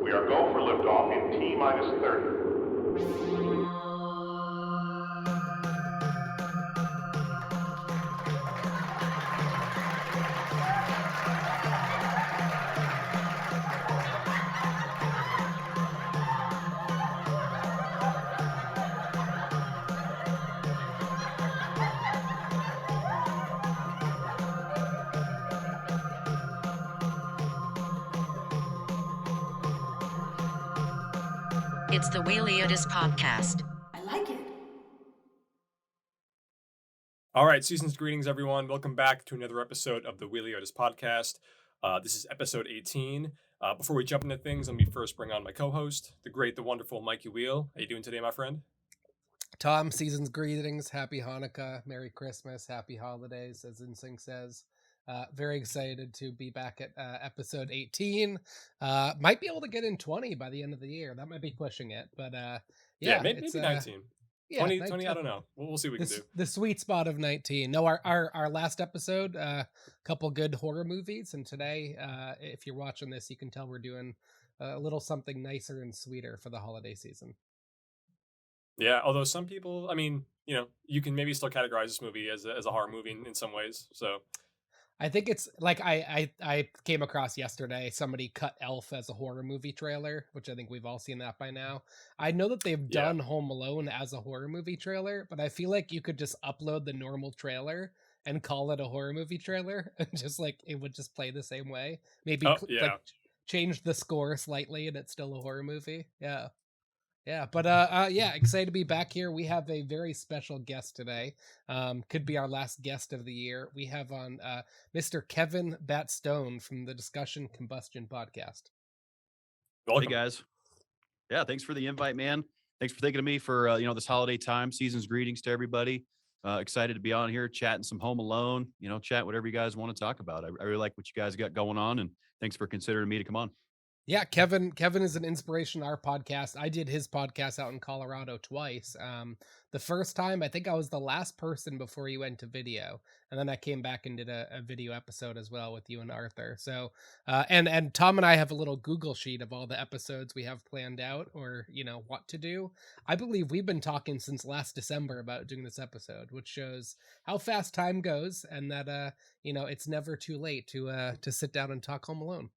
We are go for liftoff in T-minus 30. It's the Weiliotis podcast. I like it. All right, season's greetings, everyone. Welcome back to another episode of the Weiliotis podcast. This is episode 18. Before we jump into things, let me first bring on my co-host, the great, the wonderful Mikey Wheel. How you doing today, my friend? Tom, season's greetings. Happy Hanukkah, Merry Christmas, Happy Holidays, as InSync says. Very excited to be back at episode 18. Might be able to get in 20 by the end of the year. That might be pushing it, but maybe 19. Yeah, 20, 19. 20, I don't know. We'll see what we can do. The sweet spot of 19. No, our last episode, couple good horror movies, and today, if you're watching this, you can tell we're doing a little something nicer and sweeter for the holiday season. Yeah, although some people, I mean, you can maybe still categorize this movie as a horror movie in some ways, so... I think it's like I came across yesterday, somebody cut Elf as a horror movie trailer, which I think we've all seen that by now. I know that they've done Home Alone as a horror movie trailer, but I feel like you could just upload the normal trailer and call it a horror movie trailer, and just like it would just play the same way. Maybe like change the score slightly and it's still a horror movie. Yeah, but excited to be back here. We have a very special guest today. Could be our last guest of the year. We have on Mr. Kevin Batstone from the Discussion Combustion podcast. Welcome. Hey guys. Yeah, thanks for the invite, man. Thanks for thinking of me for this holiday time. Season's greetings to everybody. Excited to be on here chatting some Home Alone. Chat whatever you guys want to talk about. I really like what you guys got going on, and thanks for considering me to come on. Yeah, Kevin is an inspiration to our podcast. I did his podcast out in Colorado twice. The first time, I think I was the last person before you went to video. And then I came back and did a video episode as well with you and Arthur. So, and Tom and I have a little Google sheet of all the episodes we have planned out or, what to do. I believe we've been talking since last December about doing this episode, which shows how fast time goes and that, it's never too late to sit down and talk Home Alone.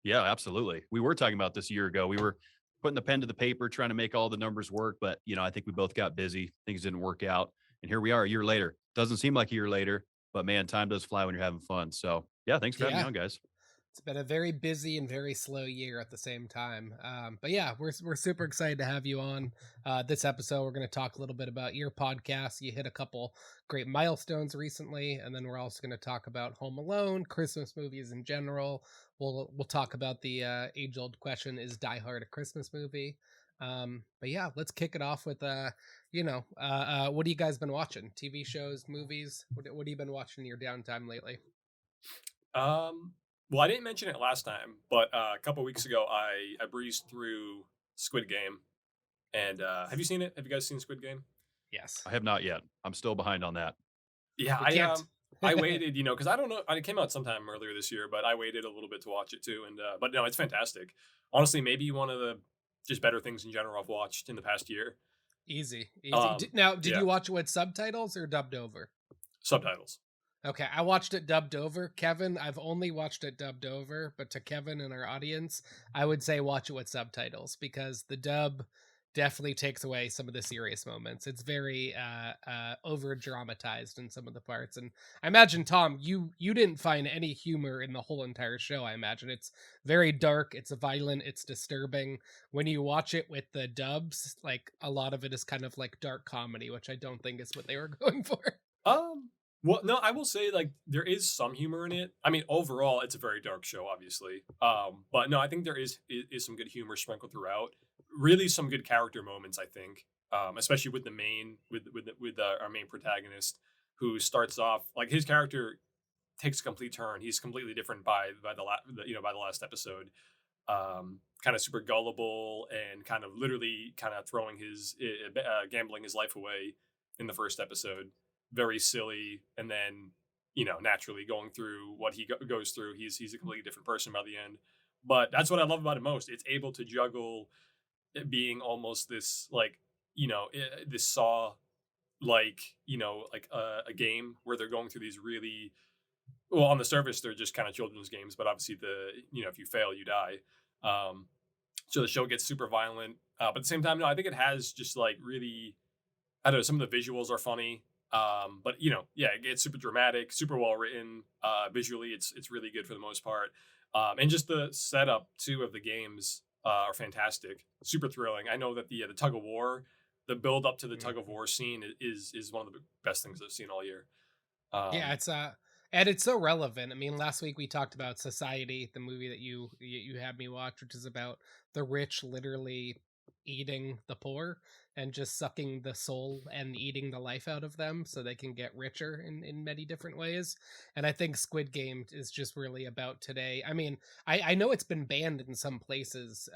Yeah, absolutely. We were talking about this a year ago. We were putting the pen to the paper, trying to make all the numbers work. But, I think we both got busy. Things didn't work out. And here we are a year later. Doesn't seem like a year later, but man, time does fly when you're having fun. So yeah, thanks for having me on, guys. It's been a very busy and very slow year at the same time. But yeah, we're super excited to have you on this episode. We're going to talk a little bit about your podcast. You hit a couple great milestones recently, and then we're also going to talk about Home Alone, Christmas movies in general. We'll talk about the age-old question, is Die Hard a Christmas movie? But yeah, let's kick it off with, what have you guys been watching? TV shows, movies? What have you been watching in your downtime lately? Well, I didn't mention it last time, but a couple weeks ago, I breezed through Squid Game. And have you seen it? Have you guys seen Squid Game? Yes. I have not yet. I'm still behind on that. Yeah, I waited, because I don't know. It came out sometime earlier this year, but I waited a little bit to watch it too. And but no, it's fantastic. Honestly, maybe one of the just better things in general I've watched in the past year. Easy. Did you watch it with subtitles or dubbed over? Subtitles. Okay, I watched it dubbed over. Kevin, I've only watched it dubbed over, but to Kevin and our audience, I would say watch it with subtitles because the dub definitely takes away some of the serious moments. It's very over dramatized in some of the parts. And I imagine, Tom, you didn't find any humor in the whole entire show. I imagine it's very dark, it's violent, it's disturbing. When you watch it with the dubs, like a lot of it is kind of like dark comedy, which I don't think is what they were going for. Well, no, I will say like there is some humor in it. I mean, overall, it's a very dark show, obviously. But no, I think there is some good humor sprinkled throughout. Really, some good character moments, I think, especially with our main protagonist, who starts off like his character takes a complete turn. He's completely different by the last episode. Kind of super gullible and kind of literally kind of throwing his gambling his life away in the first episode. Very silly, and then naturally going through what he goes through, he's a completely different person by the end. but that's what I love about it most. It's able to juggle it being almost this like, this Saw like, like a game where they're going through these really, well, on the surface they're just kind of children's games, but obviously if you fail you die. So the show gets super violent, but at the same time, no, I think it has just like really, I don't know, some of the visuals are funny. But yeah, it gets super dramatic, super well written. Visually, it's really good for the most part. And just the setup too of the games are fantastic, super thrilling. I know that the tug of war, the build up to the tug of war scene is one of the best things I've seen all year. Yeah, it's and it's so relevant. I mean, last week we talked about Society, the movie that you had me watch, which is about the rich literally eating the poor and just sucking the soul and eating the life out of them so they can get richer in many different ways. And I think Squid Game is just really about today. I mean, I know it's been banned in some places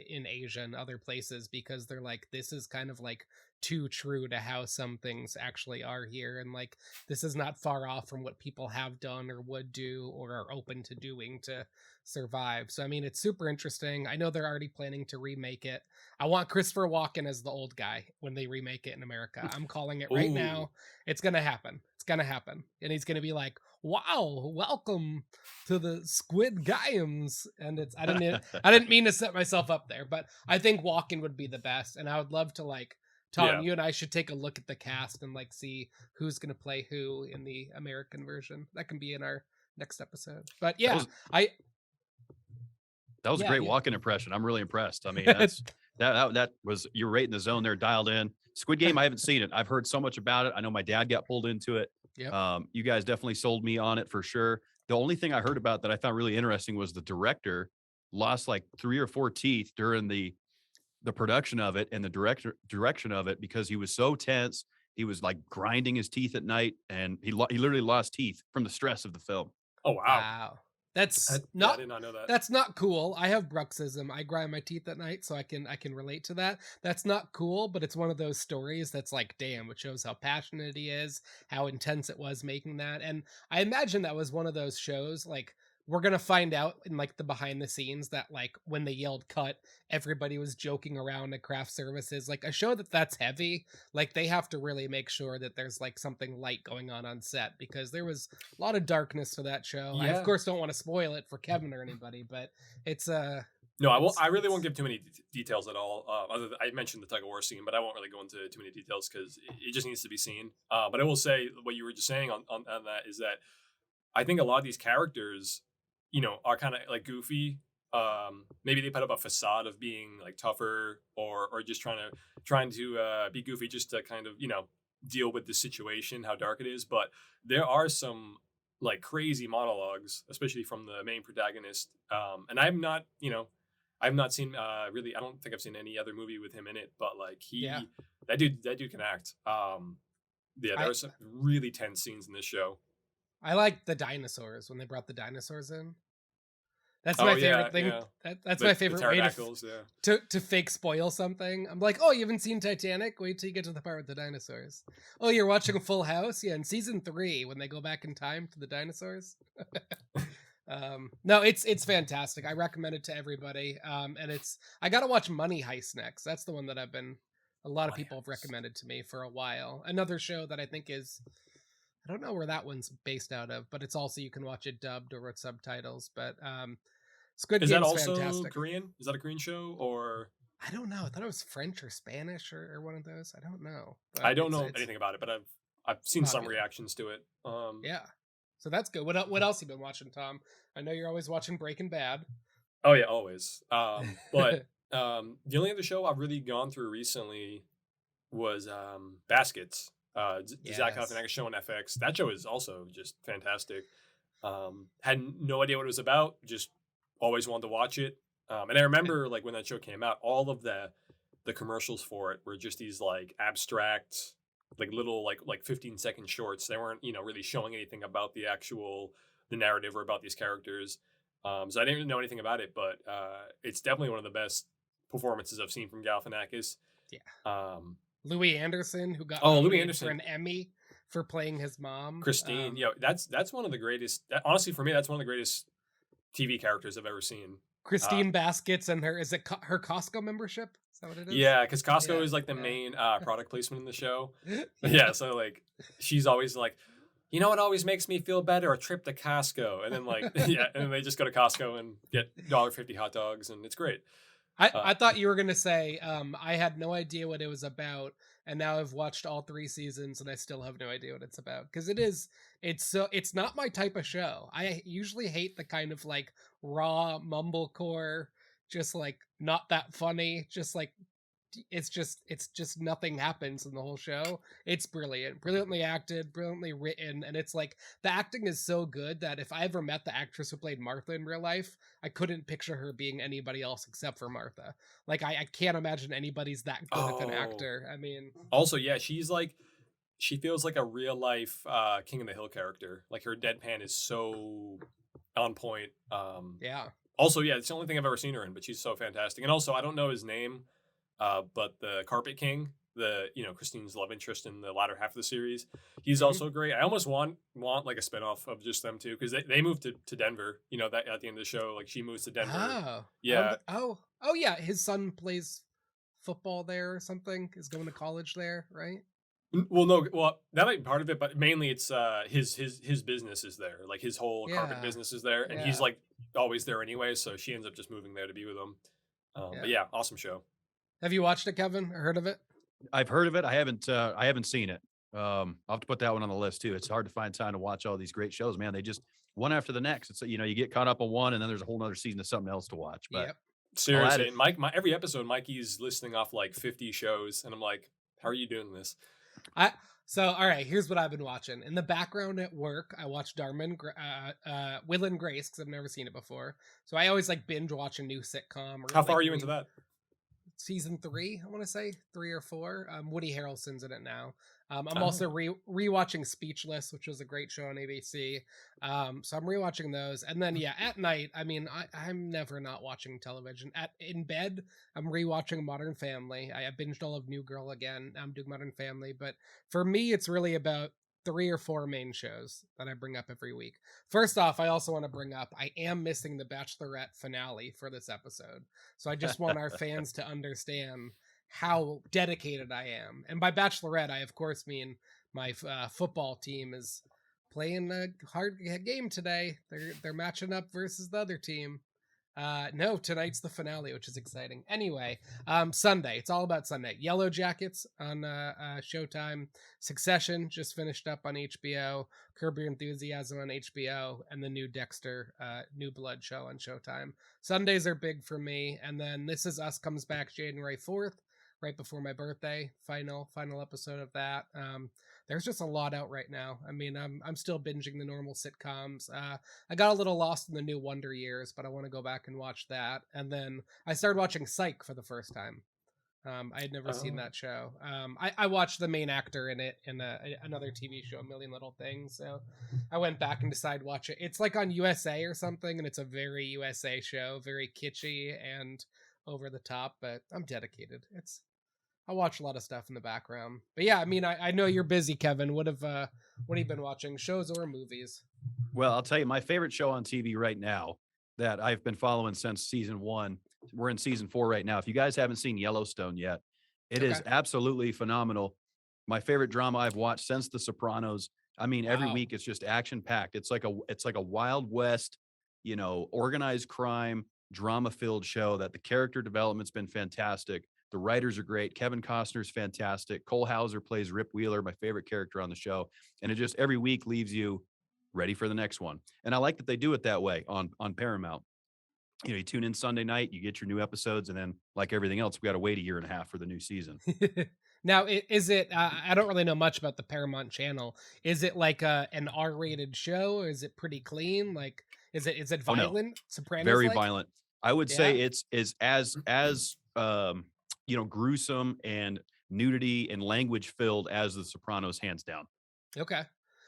in Asia and other places because they're like, this is kind of like too true to how some things actually are here, and like this is not far off from what people have done or would do or are open to doing to survive. So I mean, it's super interesting. I know they're already planning to remake it. I want Christopher Walken as the old guy when they remake it in America. I'm calling it right now. It's gonna happen. It's gonna happen, and he's gonna be like, "Wow, welcome to the Squid Games." And it's I didn't mean to set myself up there, but I think Walken would be the best, and I would love to like. Tom, you and I should take a look at the cast and like see who's gonna play who in the American version. That can be in our next episode. But yeah, that was a great Walken impression. I'm really impressed. I mean, that's that was, you're right in the zone there, dialed in. Squid Game, I haven't seen it. I've heard so much about it. I know my dad got pulled into it. Yep. You guys definitely sold me on it for sure. The only thing I heard about that I found really interesting was the director lost like 3 or 4 teeth during the production of it and the direction of it because he was so tense. He was like grinding his teeth at night, and he literally lost teeth from the stress of the film. Oh wow. That's I did not know that. That's not cool. I have bruxism. I grind my teeth at night, so I can relate to that. That's not cool, but it's one of those stories that's like, damn, it shows how passionate he is, how intense it was making that. And I imagine that was one of those shows like we're going to find out in like the behind the scenes that like when they yelled cut, everybody was joking around at craft services. Like a show that's heavy, like they have to really make sure that there's like something light going on set, because there was a lot of darkness to that show. I of course don't want to spoil it for Kevin or anybody, but it's no, I won't. I really won't give too many details at all. Other than, I mentioned the tug of war scene, but I won't really go into too many details because it just needs to be seen. But I will say what you were just saying on that is that I think a lot of these characters, are kind of like goofy. Maybe they put up a facade of being like tougher or just trying to be goofy just to kind of, deal with the situation, how dark it is. But there are some like crazy monologues, especially from the main protagonist. And I'm not, I've not seen really, I don't think I've seen any other movie with him in it, but like that dude can act. There are some really tense scenes in this show. I like the dinosaurs when they brought the dinosaurs in. That's my favorite thing. Yeah. That's my favorite way to fake spoil something. I'm like, oh, you haven't seen Titanic? Wait till you get to the part with the dinosaurs. Oh, you're watching Full House? Yeah, in season 3 when they go back in time to the dinosaurs. No, it's fantastic. I recommend it to everybody. And I gotta watch Money Heist next. That's the one that a lot of people have recommended to me for a while. Another show that I think is, I don't know where that one's based out of, but it's also, you can watch it dubbed or with subtitles. But Squid Game's fantastic. Is that also Korean? Is that a Korean show or? I don't know. I thought it was French or Spanish or one of those. I don't know. But I don't know anything about it, but I've seen some reactions to it. Yeah. So that's good. What else you been watching, Tom? I know you're always watching Breaking Bad. Oh yeah, always. But the only other show I've really gone through recently was Baskets. Zach Galifianakis show on FX. That show is also just fantastic. Had no idea what it was about, just always wanted to watch it. And I remember like when that show came out, all of the commercials for it were just these like abstract, like little like 15-second shorts. They weren't, really showing anything about the narrative or about these characters. So I didn't really know anything about it, but it's definitely one of the best performances I've seen from Galifianakis. Yeah. Louis Anderson, who got for an Emmy for playing his mom, Christine. That's one of the greatest. Honestly, for me, that's one of the greatest TV characters I've ever seen. Christine Baskets and her her Costco membership? Is that what it is? Yeah, because Costco Yeah, is like the yeah. main product placement in the show. Yeah, so like she's always like, you know what always makes me feel better? A trip to Costco. And then like yeah, and then they just go to Costco and get $1.50 hot dogs, and it's great. I thought you were gonna say I had no idea what it was about, and now I've watched all 3 seasons and I still have no idea what it's about, because it's not my type of show. I usually hate the kind of like raw mumblecore, just like not that funny, just like it's just nothing happens in the whole show. It's brilliantly acted, brilliantly written, and it's like the acting is so good that if I ever met the actress who played Martha in real life, I couldn't picture her being anybody else except for Martha. Like I can't imagine anybody's that good of an actor. I mean, Also, yeah, she feels like a real life King of the Hill character. Like her deadpan is so on point. yeah. Also, yeah, it's the only thing I've ever seen her in, but she's so fantastic. And also, I don't know his name, but the Carpet King, Christine's love interest in the latter half of the series, he's also great. I almost want like a spinoff of just them two, because they moved to Denver. That at the end of the show, like she moves to Denver. Oh. Yeah. Oh yeah, his son plays football there or something, is going to college there, right? Well, no, well that might be part of it, but mainly it's his business is there. Like his whole carpet Yeah. business is there, and he's like always there anyway. So she ends up just moving there to be with him. But yeah, awesome show. Have you watched it, Kevin, or heard of it? I've heard of it. I haven't seen it. I'll have to put that one on the list too. It's hard to find time to watch all these great shows, man. They just one after the next. It's you get caught up on one, and then there's a whole nother season of something else to watch. But Yep. Seriously, and every episode, Mikey's listing off like 50 shows, and I'm like, how are you doing this? So, all right, here's what I've been watching. In the background at work, I watch Will and Grace, because I've never seen it before. So I always like binge watch a new sitcom. How far are you into that? Season 3, I want to say 3 or 4. Woody Harrelson's in it now. I'm also rewatching Speechless, which was a great show on ABC. So I'm rewatching those, and then at night, I mean, I'm never not watching television. In bed, I'm rewatching Modern Family. I binged all of New Girl again. I'm doing Modern Family, but for me, it's really about 3 or 4 main shows that I bring up every week. First off, I also want to bring up I am missing the Bachelorette finale for this episode, so I just want our fans to understand how dedicated I am. And by Bachelorette, I of course mean my football team is playing a hard game today. They're matching up versus the other team. No, tonight's the finale, which is exciting. Anyway, Sunday. It's all about Sunday. Yellow Jackets on Showtime. Succession just finished up on HBO. Curb Your Enthusiasm on HBO, and the new Dexter, New Blood show on Showtime. Sundays are big for me, and then This Is Us comes back January 4th, right before my birthday. Final episode of that. There's just a lot out right now. I mean, I'm still binging the normal sitcoms. I got a little lost in the new Wonder Years, but I want to go back and watch that. And then I started watching Psych for the first time. I had never seen that show. I watched the main actor in it in another TV show, A Million Little Things. So I went back and decided to watch it. It's like on USA or something, and it's a very USA show, very kitschy and over the top, but I'm dedicated. I watch a lot of stuff in the background. But yeah, I mean, I know you're busy, Kevin. What have you been watching, shows or movies? Well, I'll tell you, my favorite show on TV right now that I've been following since season 1. We're in season 4 right now. If you guys haven't seen Yellowstone yet, it is absolutely phenomenal. My favorite drama I've watched since The Sopranos. I mean, every week it's just action packed. It's like a Wild West, organized crime, drama filled show that the character development's been fantastic. The writers are great. Kevin Costner's fantastic. Cole Hauser plays Rip Wheeler, my favorite character on the show. And it just every week leaves you ready for the next one. And I like that they do it that way on Paramount. You tune in Sunday night, you get your new episodes, and then like everything else, we got to wait 1.5 years for the new season. Now, is it? I don't really know much about the Paramount channel. Is it like an R-rated show? Or is it pretty clean? Like, is it violent? Oh, no. Sopranos, very violent. I would say it's as gruesome and nudity and language filled as The Sopranos, hands down. Okay.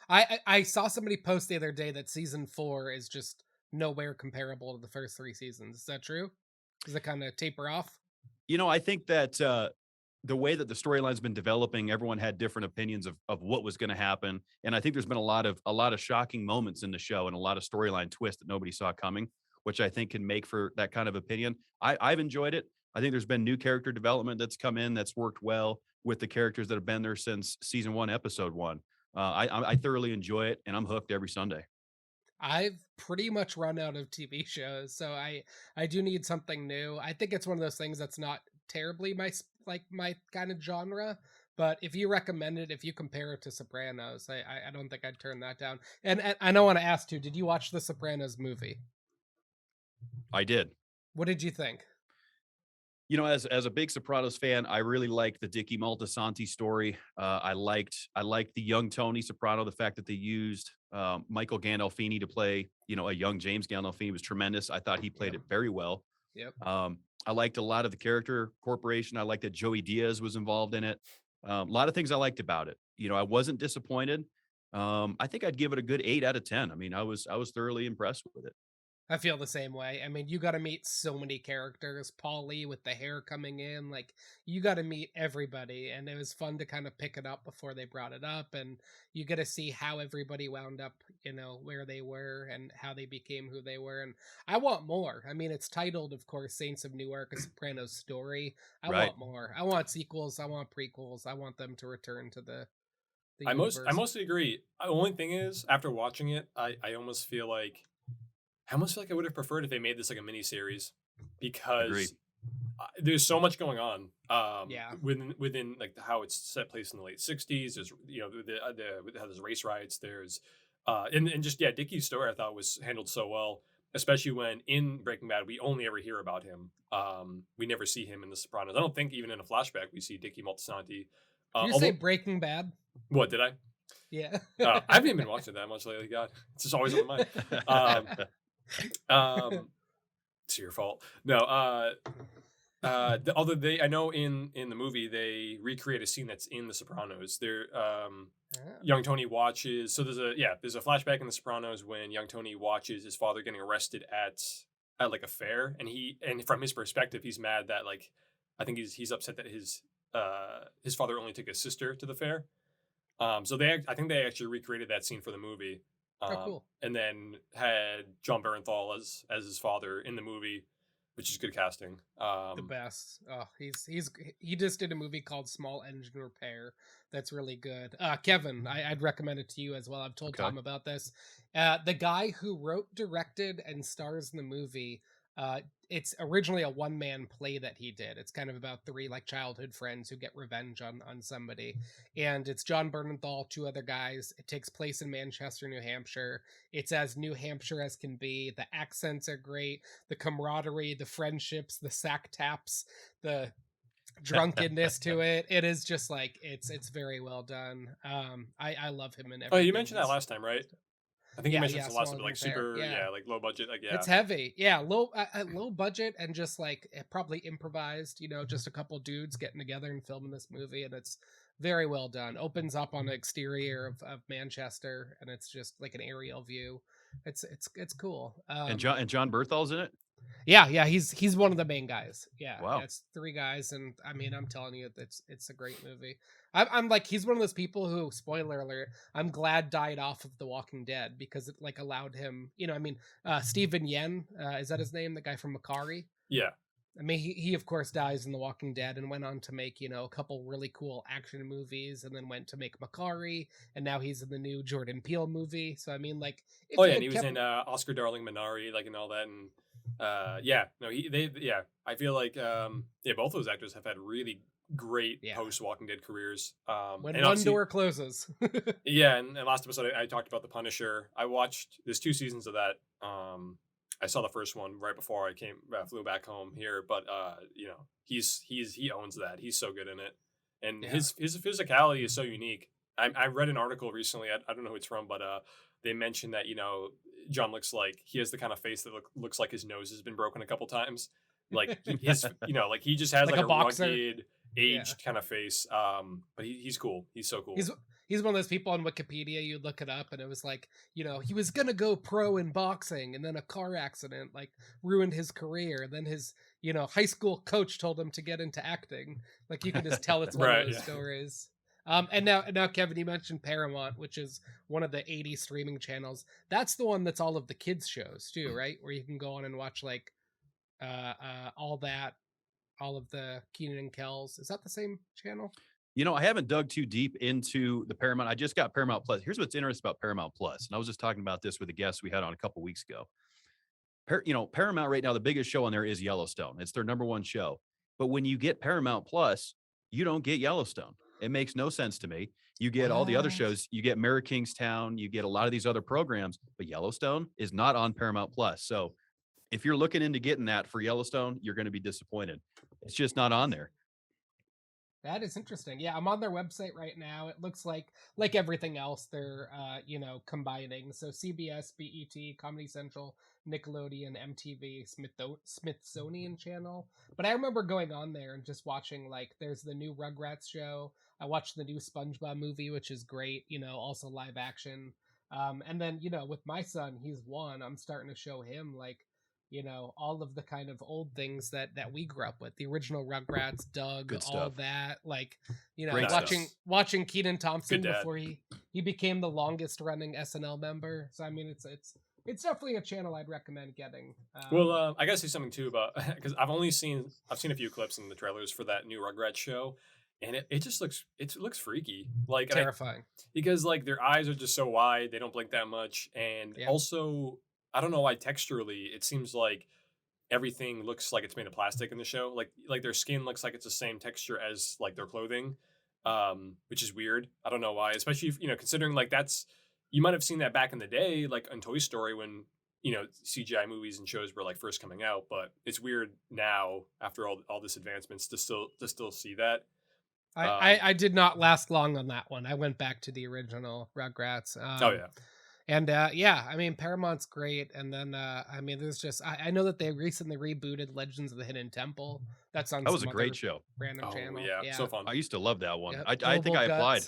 I saw somebody post the other day that season 4 is just nowhere comparable to the first 3 seasons. Is that true? Does it kind of taper off? I think that the way that the storyline's been developing, everyone had different opinions of what was going to happen. And I think there's been a lot of shocking moments in the show and a lot of storyline twists that nobody saw coming. which I think can make for that kind of opinion. I've enjoyed it. I think there's been new character development that's come in that's worked well with the characters that have been there since season 1, episode 1. I thoroughly enjoy it, and I'm hooked every Sunday. I've pretty much run out of TV shows, so I do need something new. I think it's one of those things that's not terribly my kind of genre, but if you recommend it, if you compare it to Sopranos, I don't think I'd turn that down. And I don't want to ask you, did you watch the Sopranos movie? I did. What did you think? You know, as a big Sopranos fan, I really liked the Dicky Moltisanti story. I liked the young Tony Soprano. The fact that they used Michael Gandolfini to play, a young James Gandolfini was tremendous. I thought he played it very well. Yep. I liked a lot of the character corporation. I liked that Joey Diaz was involved in it. A lot of things I liked about it. I wasn't disappointed. I think I'd give it a good 8 out of 10. I mean, I was thoroughly impressed with it. I feel the same way. I mean, you got to meet so many characters. Paulie with the hair coming in, like you got to meet everybody, and it was fun to kind of pick it up before they brought it up, and you get to see how everybody wound up, where they were and how they became who they were. And I want more. I mean, it's titled, of course, Saints of Newark: A Sopranos Story. I want more. I want sequels. I want prequels. I want them to return to the universe. I mostly agree. The only thing is, after watching it, I almost feel like I would have preferred if they made this like a mini series, because there's so much going on. Within like how it's set place in the late '60s. There's how there's race riots. There's and just Dickie's story I thought was handled so well, especially when in Breaking Bad we only ever hear about him. We never see him in The Sopranos. I don't think even in a flashback we see Dickie Moltisanti. Did you say Breaking Bad? What did I? Yeah. I haven't even been watching that much lately. God, it's just always on my mind. It's your fault. No. Although I know in the movie they recreate a scene that's in The Sopranos. Young Tony watches. So there's a flashback in The Sopranos when young Tony watches his father getting arrested at like a fair, and from his perspective he's mad that like I think he's upset that his father only took his sister to the fair. So I think they actually recreated that scene for the movie. Cool. And then had John Bernthal as his father in the movie, which is good casting. The best. Oh, he just did a movie called Small Engine Repair. That's really good. Kevin, I'd recommend it to you as well. I've told Tom about this. The guy who wrote, directed, and stars in the movie, it's originally a one-man play that he did. It's kind of about 3 like childhood friends who get revenge on somebody, and it's John Bernthal, 2 other guys. It takes place in Manchester, New Hampshire. It's as New Hampshire as can be. The accents are great, the camaraderie, the friendships, the sack taps, the drunkenness to it. It is just like it's very well done. I love him in everything. Oh, you mentioned that last time, right? I think you mentioned the last time, like super, yeah, like low budget, like it's heavy, low budget, and just like probably improvised. Just a couple dudes getting together and filming this movie, and it's very well done. Opens up on the exterior of Manchester, and it's just like an aerial view. It's cool. And John Berthal's in it. Yeah, he's one of the main guys. Yeah, wow. It's 3 guys, and I mean, I'm telling you, it's a great movie. I'm like, he's one of those people who, spoiler alert, I'm glad died off of The Walking Dead, because it like allowed him, Stephen Yen, is that his name? The guy from Macari? Yeah. I mean, he of course dies in The Walking Dead and went on to make, a couple really cool action movies, and then went to make Macari, and now he's in the new Jordan Peele movie. So I mean, like, and he was in Oscar Darling Minari, like, and all that, and I feel like both those actors have had really great post Walking Dead careers. When one door closes. And last episode I talked about The Punisher. There's 2 seasons of that. I saw the first one right before I flew back home here, but he owns that. He's so good in it, and his physicality is so unique. I read an article recently. I don't know who it's from, but they mentioned that John looks like he has the kind of face that looks like his nose has been broken a couple times. Like he just has like a rugged, aged kind of face. But he's cool. He's so cool. He's one of those people on Wikipedia, you'd look it up and it was like, he was going to go pro in boxing, and then a car accident like ruined his career. Then his, high school coach told him to get into acting. Like, you can just tell it's one of those stories. And now, Kevin, you mentioned Paramount, which is one of the 80 streaming channels. That's the one that's all of the kids shows too, right? Where you can go on and watch like all of the Keenan and Kel's. Is that the same channel? I haven't dug too deep into the Paramount. I just got Paramount Plus. Here's what's interesting about Paramount Plus, and I was just talking about this with a guest we had on a couple weeks ago. Paramount right now, the biggest show on there is Yellowstone. It's their number one show. But when you get Paramount Plus, you don't get Yellowstone. It makes no sense to me. You get all the other shows. You get Mary Kingstown. You get a lot of these other programs, but Yellowstone is not on Paramount Plus. So if you're looking into getting that for Yellowstone, you're going to be disappointed. It's just not on there. That is interesting. Yeah, I'm on their website right now. It looks like everything else they're combining. So CBS, BET, Comedy Central, Nickelodeon, MTV, Smithsonian Channel. But I remember going on there and just watching, like, there's the new Rugrats show. I watched the new SpongeBob movie, which is great, also live action. And then, with my son, he's 1, I'm starting to show him, like, all of the kind of old things that we grew up with, the original Rugrats, Doug, all that, like, watching Kenan Thompson before he became the longest running SNL member. So I mean, it's definitely a channel I'd recommend getting. I gotta say something too about, because I've seen a few clips in the trailers for that new Rugrats show, and it just looks freaky, like terrifying, because like their eyes are just so wide, they don't blink that much, and also I don't know why texturally it seems like everything looks like it's made of plastic in the show. Like their skin looks like it's the same texture as like their clothing, which is weird. I don't know why, especially if, considering like you might have seen that back in the day, like in Toy Story when CGI movies and shows were like first coming out. But it's weird now after all this advancements to still see that. I did not last long on that one. I went back to the original Rugrats. Oh yeah. And I mean, Paramount's great. And then, there's just, I know that they recently rebooted Legends of the Hidden Temple. That was a great show. Random channel. Yeah, so fun. I used to love that one. Yep. I think I applied.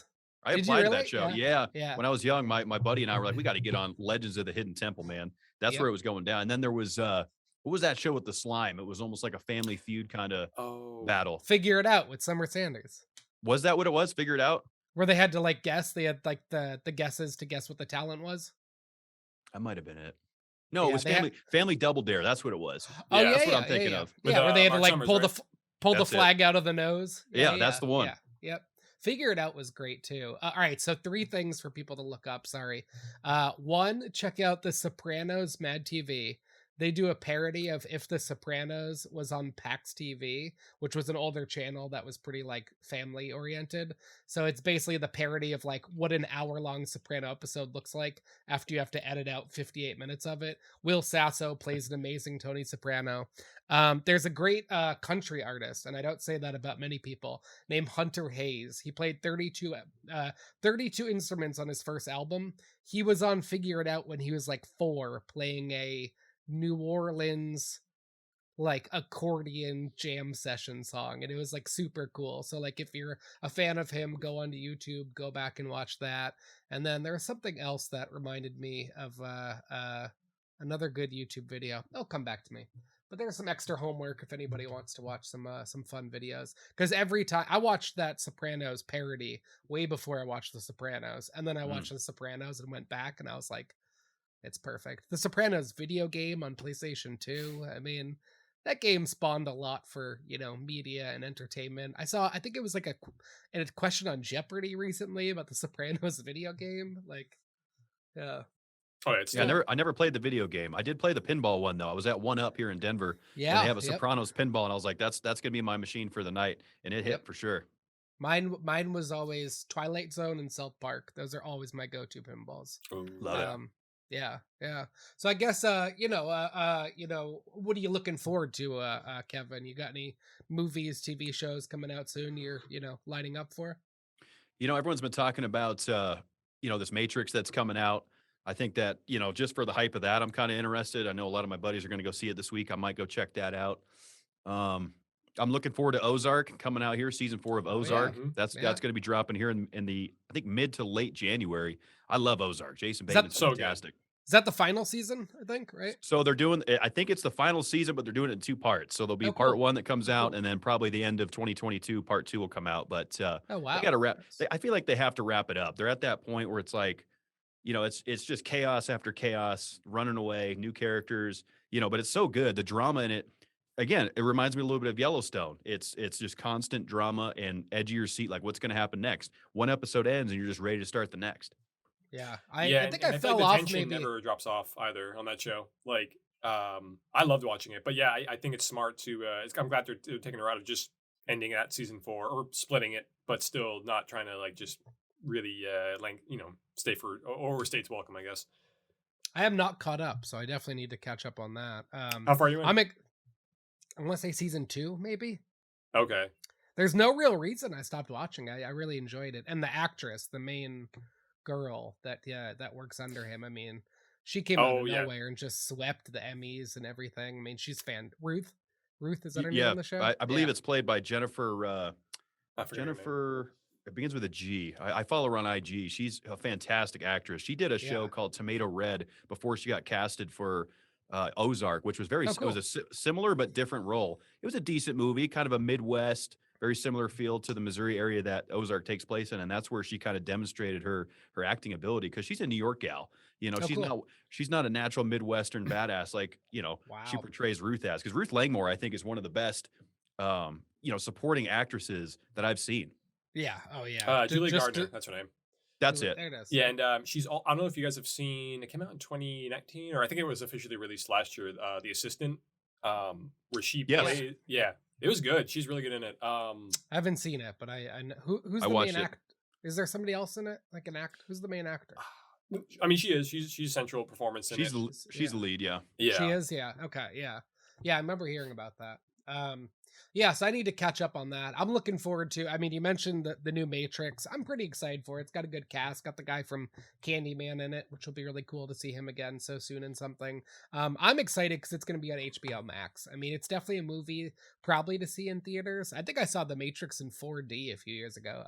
I applied to that show. Yeah. When I was young, my buddy and I were like, we got to get on Legends of the Hidden Temple, man. That's where it was going down. And then there was, what was that show with the slime? It was almost like a Family Feud kind of battle. Figure It Out with Summer Sanders. Was that what it was? Figure It Out? Where they had to like guess. They had like the guesses to guess what the talent was. That might have been it. No, it was Family Double Dare. That's what it was. That's what I'm thinking of. Where they had to like Summers, pull the flag out of the nose. That's the one. Yep. Figure It Out was great too. All right, so 3 things for people to look up. Sorry. 1, check out the Sopranos Mad TV. They do a parody of If the Sopranos was on PAX TV, which was an older channel that was pretty like family oriented. So it's basically the parody of like what an hour-long Soprano episode looks like after you have to edit out 58 minutes of it. Will Sasso plays an amazing Tony Soprano. There's a great country artist, and I don't say that about many people, named Hunter Hayes. He played 32 instruments on his first album. He was on Figure It Out when he was like 4, playing a New Orleans like accordion jam session song, and it was like super cool. So like if you're a fan of him, go onto YouTube, go back and watch that. And then there was something else that reminded me of another good YouTube video. It'll come back to me. But there's some extra homework if anybody wants to watch some fun videos, because every time I watched that Sopranos parody way before I watched The Sopranos, and then I watched The Sopranos and went back and I was like, it's perfect. The Sopranos video game on PlayStation 2. I mean, that game spawned a lot for, media and entertainment. I think it was like a question on Jeopardy recently about the Sopranos video game. Like, yeah. Oh, I never played the video game. I did play the pinball one though. I was at 1UP here in Denver. Yeah. And they have a Sopranos pinball, and I was like, that's gonna be my machine for the night. And it hit for sure. Mine was always Twilight Zone and South Park. Those are always my go-to pinballs. Love it. Yeah. So I guess what are you looking forward to, Kevin? You got any movies, TV shows coming out soon you're, lining up for? Everyone's been talking about this Matrix that's coming out. I think that, just for the hype of that, I'm kind of interested. I know a lot of my buddies are going to go see it this week. I might go check that out. I'm looking forward to Ozark coming out here, season 4 of Ozark. That's going to be dropping here in the, I think, mid to late January. I love Ozark. Jason Bateman's fantastic. Is that the final season? I think, right? So they're doing, I think it's the final season, but they're doing it in 2 parts. So there'll be Oh, part cool. 1 that comes Oh, out, cool. and then probably the end of 2022, part 2 will come out. But Oh, they wow. got to wrap. Nice. I feel like they have to wrap it up. They're at that point where it's like, it's just chaos after chaos, running away, new characters, but it's so good. The drama in it, again, it reminds me a little bit of Yellowstone. It's just constant drama and edge of your seat, like what's going to happen next. One episode ends and you're just ready to start the next. Yeah, Yeah, I think and I I feel like fell the off tension maybe. never drops off either on that show. Like, I loved watching it, but yeah, I think it's smart to. I'm glad they're taking a route of just ending at season 4 or splitting it, but still not trying to like just really stay for or overstay its welcome, I guess. I am not caught up, so I definitely need to catch up on that. How far are you in? I want to say season 2, maybe. Okay. There's no real reason I stopped watching. I really enjoyed it, and the actress, the main girl that works under him. I mean, she came out of nowhere and just swept the Emmys and everything. I mean, she's Ruth. Ruth, is that her name on the show? I believe it's played by Jennifer. I forget her name. Jennifer. It begins with a G. I follow her on IG. She's a fantastic actress. She did a show called Tomato Red before she got casted for Ozark, which was it was a similar but different role. It was a decent movie, kind of a Midwest, very similar feel to the Missouri area that Ozark takes place in, and that's where she kind of demonstrated her acting ability because she's a New York gal. She's not a natural Midwestern badass like she portrays Ruth as. Because Ruth Langmore, I think, is one of the best supporting actresses that I've seen. Yeah. Oh yeah. Julie Gardner. That's her name. That's it. There it is. Yeah, and she's all. I don't know if you guys have seen. It came out in 2019, or I think it was officially released last year. The Assistant, where she played. Yeah, it was good. She's really good in it. I haven't seen it, but I know who's the main actor. Is there somebody else in it, like an act? Who's the main actor? I mean, she is. She's central performance in it. She's the lead. Yeah. Yeah. She is. Yeah. Okay. Yeah. Yeah. I remember hearing about that. Yeah, so I need to catch up on that. I'm looking forward to. I mean, you mentioned the new Matrix. I'm pretty excited for it. It's got a good cast. Got the guy from Candyman in it, which will be really cool to see him again so soon in something. I'm excited because it's going to be on HBO Max. I mean, it's definitely a movie probably to see in theaters. I think I saw The Matrix in 4D a few years ago,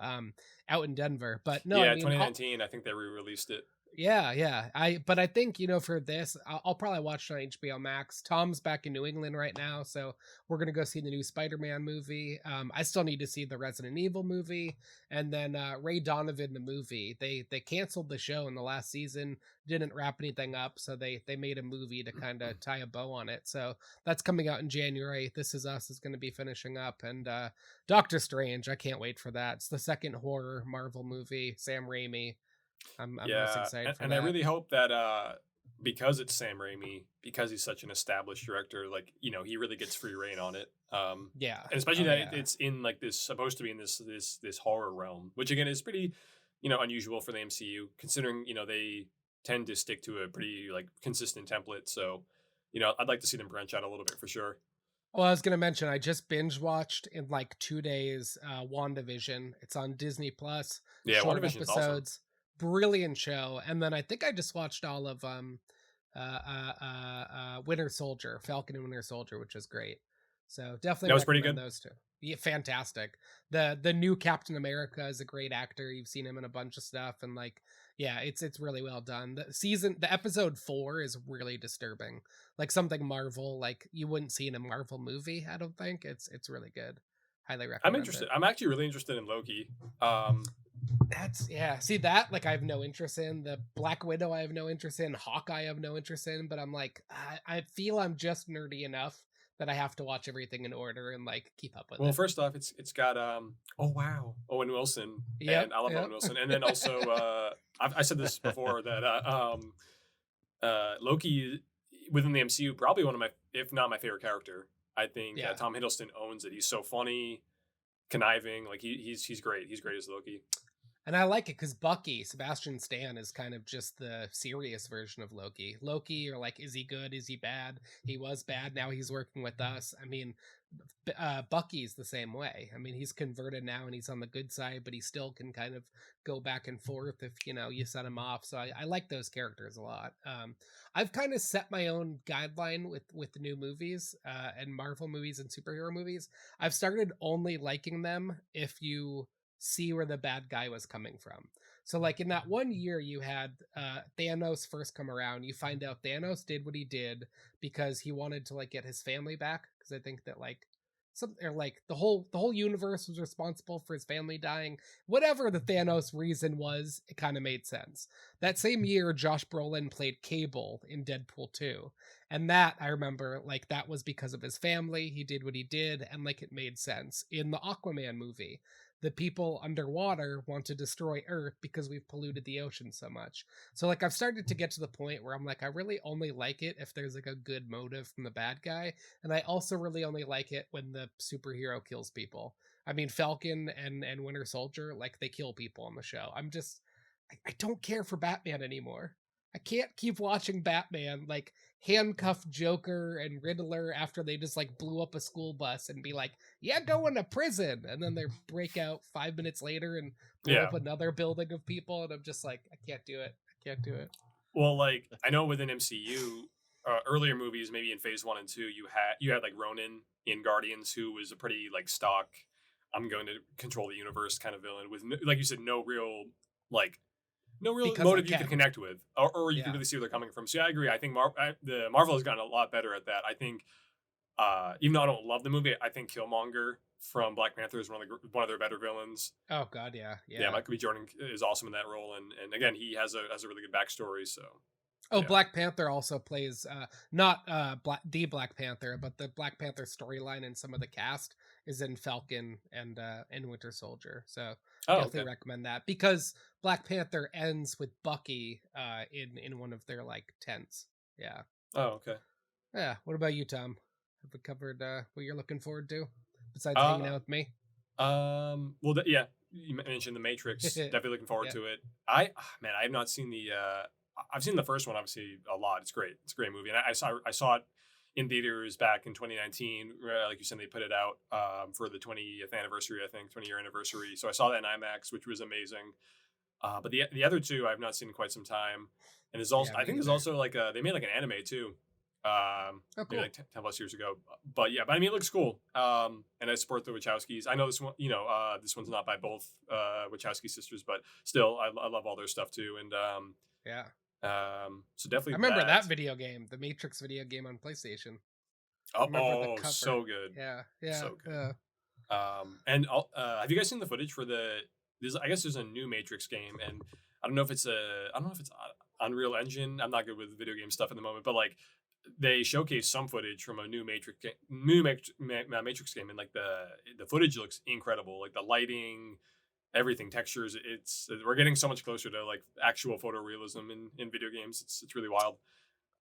out in Denver. But no, yeah, I mean, 2019. I think they re-released it. Yeah. But I think, for this, I'll probably watch it on HBO Max. Tom's back in New England right now, so we're going to go see the new Spider-Man movie. I still need to see the Resident Evil movie. And then Ray Donovan, the movie. They canceled the show in the last season, didn't wrap anything up, so they made a movie to kind of tie a bow on it. So that's coming out in January. This Is Us is going to be finishing up. And Doctor Strange, I can't wait for that. It's the second horror Marvel movie, Sam Raimi. I'm most excited for that. And I really hope that because it's Sam Raimi, because he's such an established director, like, he really gets free reign on it. Yeah. And especially it's in like this, supposed to be in this horror realm, which again is pretty, unusual for the MCU, considering, they tend to stick to a pretty like consistent template. So, I'd like to see them branch out a little bit for sure. Well, I was going to mention, I just binge watched in like 2 days, WandaVision. It's on Disney Plus. Yeah, short WandaVision's episodes. Awesome. Brilliant show. And then I think I just watched all of Winter Soldier, Falcon and Winter Soldier, which was great. So definitely that was pretty good. Those two. Yeah, fantastic. The new Captain America is a great actor. You've seen him in a bunch of stuff, and like, yeah, it's really well done. The episode 4 is really disturbing. Like something Marvel, like you wouldn't see in a Marvel movie. I don't think it's really good. Highly recommend. I'm interested. I'm actually really interested in Loki. See that, like, I have no interest in. The Black Widow I have no interest in. Hawkeye I have no interest in, but I'm like, I feel I'm just nerdy enough that I have to watch everything in order and like keep up with it. Well, first off, it's got Owen Wilson. Yeah, and I love Owen Wilson. And then also I said this before that Loki within the MCU, probably one of my, if not my favorite character. I think Tom Hiddleston owns it. He's so funny, conniving. Like he's great. He's great as Loki. And I like it because Bucky, Sebastian Stan, is kind of just the serious version of Loki. You're like, is he good? Is he bad? He was bad. Now he's working with us. I mean, Bucky's the same way. I mean, he's converted now and he's on the good side, but he still can kind of go back and forth if, you set him off. So I like those characters a lot. I've kind of set my own guideline with the new movies and Marvel movies and superhero movies. I've started only liking them if you see where the bad guy was coming from. So like in that one year you had Thanos first come around, you find out Thanos did what he did because he wanted to like get his family back, because I think that like something, or like the whole universe was responsible for his family dying. Whatever the Thanos reason was, it kind of made sense. That same year Josh Brolin played Cable in Deadpool 2, and that I remember, like, that was because of his family. He did what he did, and like it made sense. In the Aquaman movie, the people underwater want to destroy Earth because we've polluted the ocean so much. So like I've started to get to the point where I'm like, I really only like it if there's like a good motive from the bad guy, and I also really only like it when the superhero kills people. I mean, Falcon and Winter Soldier, like, they kill people on the show. I don't care for Batman anymore. I can't keep watching Batman like handcuff Joker and Riddler after they just like blew up a school bus and be like, yeah, going to prison, and then they break out 5 minutes later and blow up another building of people, and I'm just like, I can't do it. Well, like, I know within MCU, earlier movies, maybe in Phase 1 and 2, you had like Ronan in Guardians, who was a pretty like stock, I'm going to control the universe kind of villain with, like you said, no real Because motive I you can can. connect with, or you Yeah. can really see where they're coming from. So yeah, I agree. I think the Marvel has gotten a lot better at that. I think, even though I don't love the movie, I think Killmonger from Black Panther is one of their better villains. Oh god, yeah. Yeah, Michael B. Jordan is awesome in that role, and again, he has a really good backstory. So Oh, yeah. Black Panther also plays not the Black Panther, but the Black Panther storyline and some of the cast is in Falcon and Winter Soldier. So definitely recommend that, because Black Panther ends with Bucky in one of their like tents. Yeah. Oh, okay. Yeah. What about you, Tom? Have we covered what you're looking forward to besides hanging out with me? Well, yeah, you mentioned The Matrix. Definitely looking forward to it. I have not seen the. I've seen the first one, obviously, a lot. It's great. It's a great movie, and I saw it in theaters back in 2019. Like you said, they put it out for the 20th anniversary, I think, 20-year anniversary. So I saw that in IMAX, which was amazing. But the other two I've not seen in quite some time. And there's also, I think there's also like they made like an anime too. Cool. Maybe like 10 plus years ago. But yeah, but I mean, it looks cool. And I support the Wachowskis. I know this one, this one's not by both Wachowski sisters, but still, I love all their stuff too. And yeah. So definitely, I remember that video game, the Matrix video game on PlayStation. Oh, so good. Yeah, so good. And have you guys seen the footage for I guess there's a new Matrix game, and I don't know if it's Unreal Engine. I'm not good with video game stuff at the moment, but like they showcase some footage from a new Matrix game, and like the footage looks incredible. Like the lighting, everything, textures. We're getting so much closer to like actual photorealism in video games. It's really wild.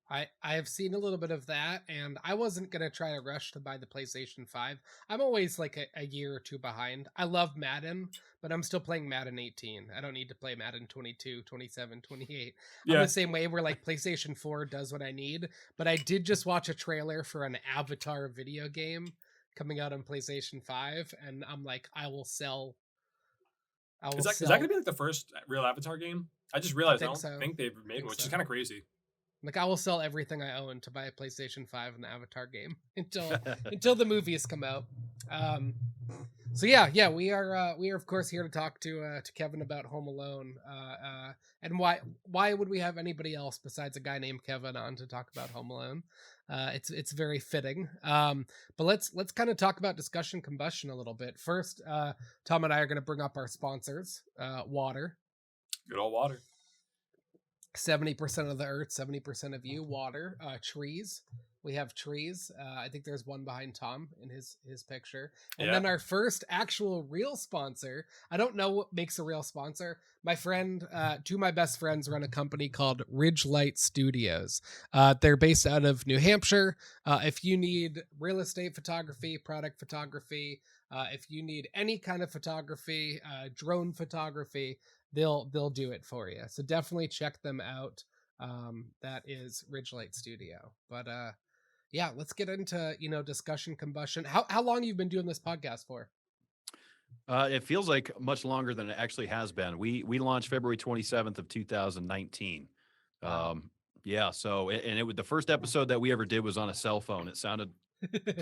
I have seen a little bit of that, and I wasn't going to try to rush to buy the PlayStation 5. I'm always like a year or two behind. I love Madden, but I'm still playing Madden 18. I don't need to play Madden 22, 27, 28. I'm the same way, where like PlayStation 4 does what I need, but I did just watch a trailer for an Avatar video game coming out on PlayStation 5, and I'm like, I will sell. Is that going to be like the first real Avatar game? I just realized I don't think they've made one, which is kind of crazy. Like, I will sell everything I own to buy a PlayStation 5 and the Avatar game until the movies come out. So yeah, we are of course here to talk to Kevin about Home Alone. And why would we have anybody else besides a guy named Kevin on to talk about Home Alone? It's very fitting. But let's kind of talk about Discussion Combustion a little bit. First, Tom and I are going to bring up our sponsors. Water. Good old water. 70% of the earth, 70% of you. Water. Trees. We have trees. I think there's one behind Tom in his picture. And then our first actual real sponsor. I don't know what makes a real sponsor. My friend, two of my best friends run a company called Ridgelight Studios. They're based out of New Hampshire. If you need real estate photography, product photography, if you need any kind of photography, drone photography, they'll do it for you. So definitely check them out. That is Ridgelight Studio. But yeah, let's get into Discussion Combustion. How long you've been doing this podcast for? It feels like much longer than it actually has been. We launched February 27th of 2019. Wow. Yeah, so and it was the first episode that we ever did was on a cell phone. It sounded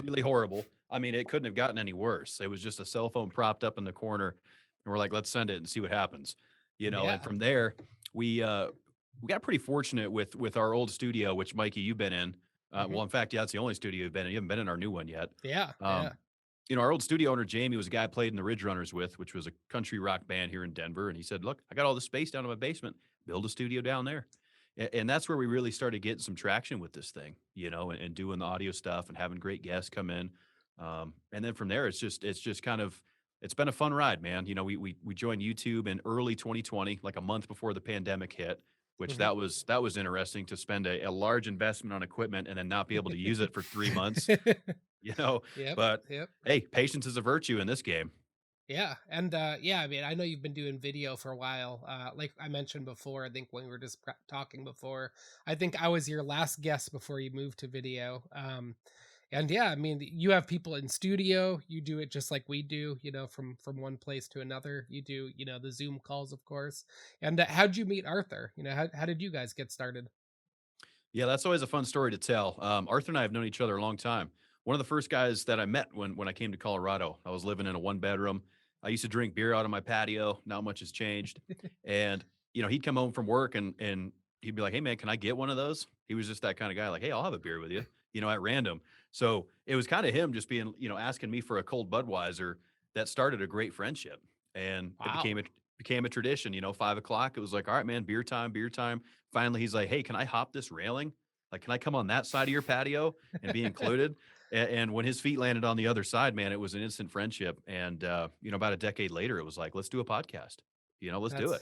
really horrible. I mean, it couldn't have gotten any worse. It was just a cell phone propped up in the corner, and we're like, let's send it and see what happens. And from there, we got pretty fortunate with our old studio, which Mikey, you've been in. Well, in fact, yeah, it's the only studio you've been in. You haven't been in our new one yet. Yeah. Our old studio owner, Jamie, was a guy I played in the Ridge Runners with, which was a country rock band here in Denver. And he said, look, I got all the space down in my basement, build a studio down there. And that's where we really started getting some traction with this thing, and doing the audio stuff and having great guests come in. And then from there, it's just kind of, it's been a fun ride, man. We joined YouTube in early 2020, like a month before the pandemic hit, which that was interesting to spend a large investment on equipment and then not be able to use it for 3 months, but hey, patience is a virtue in this game. Yeah. And I mean, I know you've been doing video for a while. Like I mentioned before, I think when we were just talking before, I think I was your last guest before you moved to video. And yeah, I mean, you have people in studio, you do it just like we do, from one place to another. You do, the Zoom calls, of course. And how'd you meet Arthur? How did you guys get started? Yeah, that's always a fun story to tell. Arthur and I have known each other a long time. One of the first guys that I met when I came to Colorado, I was living in a 1-bedroom. I used to drink beer out on my patio. Not much has changed. And, he'd come home from work and he'd be like, hey, man, can I get one of those? He was just that kind of guy, like, hey, I'll have a beer with you, at random. So it was kind of him just being, asking me for a cold Budweiser that started a great friendship. And it became a tradition, 5 o'clock. It was like, all right, man, beer time, beer time. Finally, he's like, hey, can I hop this railing? Like, can I come on that side of your patio and be included? And when his feet landed on the other side, man, it was an instant friendship. And, about a decade later, it was like, let's do a podcast, let's do it.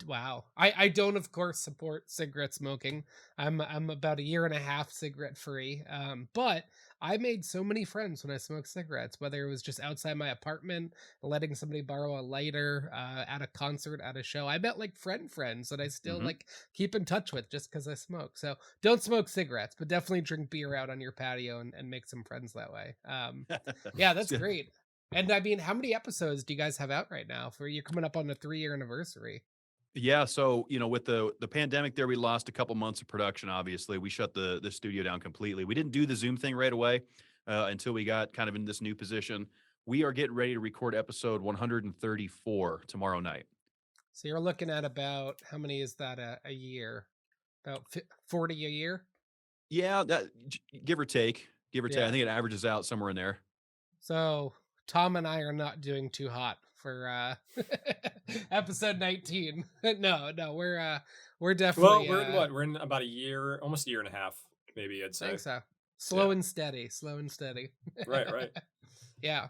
Wow. I don't, of course, support cigarette smoking. I'm about a year and a half cigarette free. But I made so many friends when I smoked cigarettes, whether it was just outside my apartment, letting somebody borrow a lighter, at a concert, at a show. I met like friends that I still like keep in touch with just because I smoke. So don't smoke cigarettes, but definitely drink beer out on your patio and make some friends that way. Yeah, that's great. And I mean, how many episodes do you guys have out right now? You're coming up on a 3-year anniversary. Yeah, so with the pandemic there, we lost a couple months of production. Obviously, we shut the studio down completely. We didn't do the Zoom thing right away until we got kind of in this new position. We are getting ready to record episode 134 tomorrow night. So you're looking at about, how many is that a year? About 40 a year? Yeah, that give or take. I think it averages out somewhere in there. So Tom and I are not doing too hot for episode 19. No, we're definitely. Well, we're in what? We're in about a year, almost a year and a half, maybe. I'd say. I think so. Slow and steady. Right. Yeah.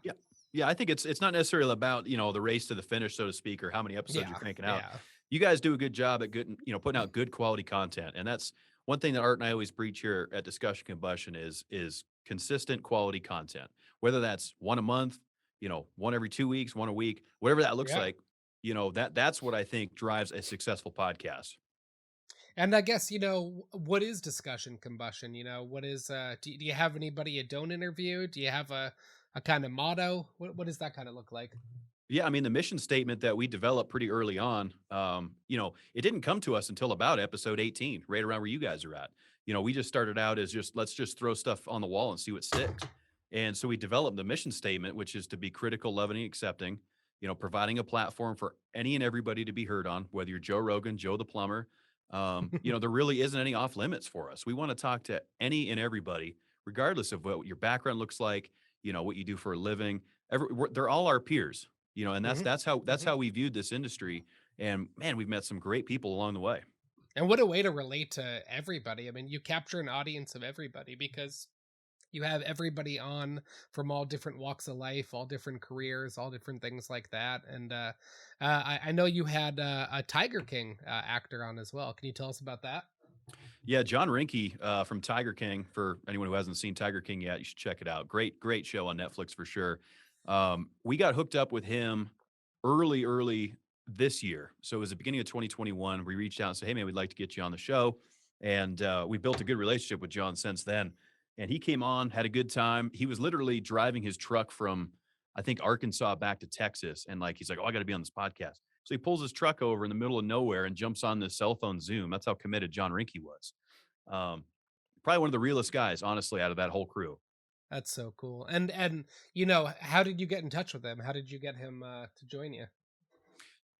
I think it's not necessarily about the race to the finish, so to speak, or how many episodes you're cranking out. Yeah. You guys do a good job at putting out good quality content, and that's one thing that Art and I always preach here at Discussion Combustion is consistent quality content. Whether that's one a month, one every 2 weeks, one a week, whatever that looks like, that's what I think drives a successful podcast. And I guess, what is Discussion Combustion? What is, do you have anybody you don't interview? Do you have a kind of motto? What does that kind of look like? Yeah, I mean, the mission statement that we developed pretty early on, it didn't come to us until about episode 18, right around where you guys are at. We just started out as let's just throw stuff on the wall and see what sticks. And so we developed the mission statement, which is to be critical, loving, and accepting, providing a platform for any and everybody to be heard on, whether you're Joe Rogan, Joe the plumber. There really isn't any off limits for us. We want to talk to any and everybody, regardless of what your background looks like, what you do for a living. They're all our peers, and that's how we viewed this industry. And man, we've met some great people along the way. And what a way to relate to everybody. I mean, you capture an audience of everybody because you have everybody on from all different walks of life, all different careers, all different things like that. And I know you had a Tiger King actor on as well. Can you tell us about that? Yeah, John Rinke from Tiger King. For anyone who hasn't seen Tiger King yet, you should check it out. Great show on Netflix for sure. We got hooked up with him early this year. So it was the beginning of 2021. We reached out and said, hey, man, we'd like to get you on the show. And we built a good relationship with John since then. And he came on, had a good time. He was literally driving his truck from, I think, Arkansas back to Texas. And he's like, oh, I got to be on this podcast. So he pulls his truck over in the middle of nowhere and jumps on this cell phone Zoom. That's how committed John Rinke was. Probably one of the realest guys, honestly, out of that whole crew. That's so cool. And how did you get in touch with him? How did you get him to join you?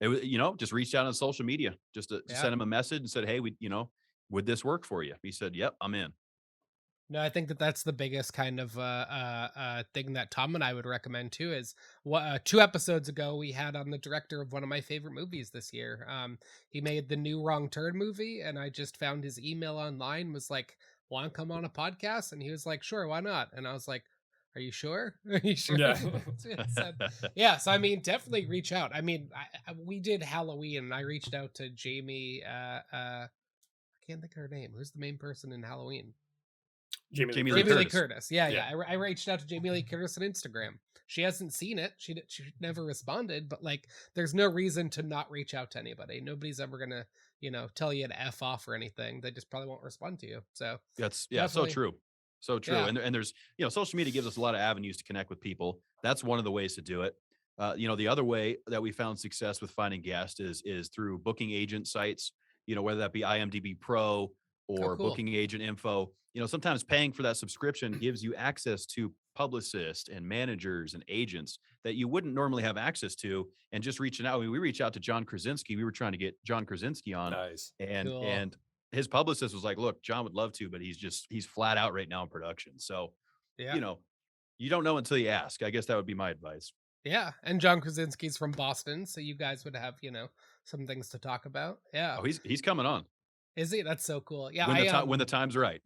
It was, just reached out on social media, just to Yeah. send him a message and said, "Hey, would this work for you?" He said, "Yep, I'm in." No, I think that that's the biggest kind of thing that Tom and I would recommend too. Is what 2 episodes ago we had on the director of one of my favorite movies this year. He made the new Wrong Turn movie, and I just found his email online. Was like, "Want to come on a podcast?" And he was like, "Sure, why not?" And I was like, "Are you sure? Are you sure?" Yeah. That's what it said. Yeah, so I mean, definitely reach out. I mean, we did Halloween, and I reached out to Jamie. I can't think of her name. Who's the main person in Halloween? Jamie Lee Jamie Lee Jamie Lee Curtis. Curtis. Yeah, Yeah. yeah. I reached out to Jamie Lee Curtis on Instagram. She hasn't seen it. She never responded. But like, there's no reason to not reach out to anybody. Nobody's ever gonna tell you to f off or anything. They just probably won't respond to you. So That's so definitely, true. So true. yeah. And there's, social media gives us a lot of avenues to connect with people. That's one of the ways to do it. The other way that we found success with finding guests is through booking agent sites, whether that be IMDb Pro Oh, or cool. booking agent info. Sometimes paying for that subscription gives you access to publicists and managers and agents that you wouldn't normally have access to. And just reaching out, we reached out to John Krasinski. We were trying to get John Krasinski on, Nice. and Cool. his publicist was like, "Look, John would love to, but he's flat out right now in production." So, Yeah. you don't know until you ask. I guess that would be my advice. Yeah. And John Krasinski's from Boston, so you guys would have some things to talk about. Yeah. Oh, he's coming on Is he? That's so cool. Yeah. when the time's right.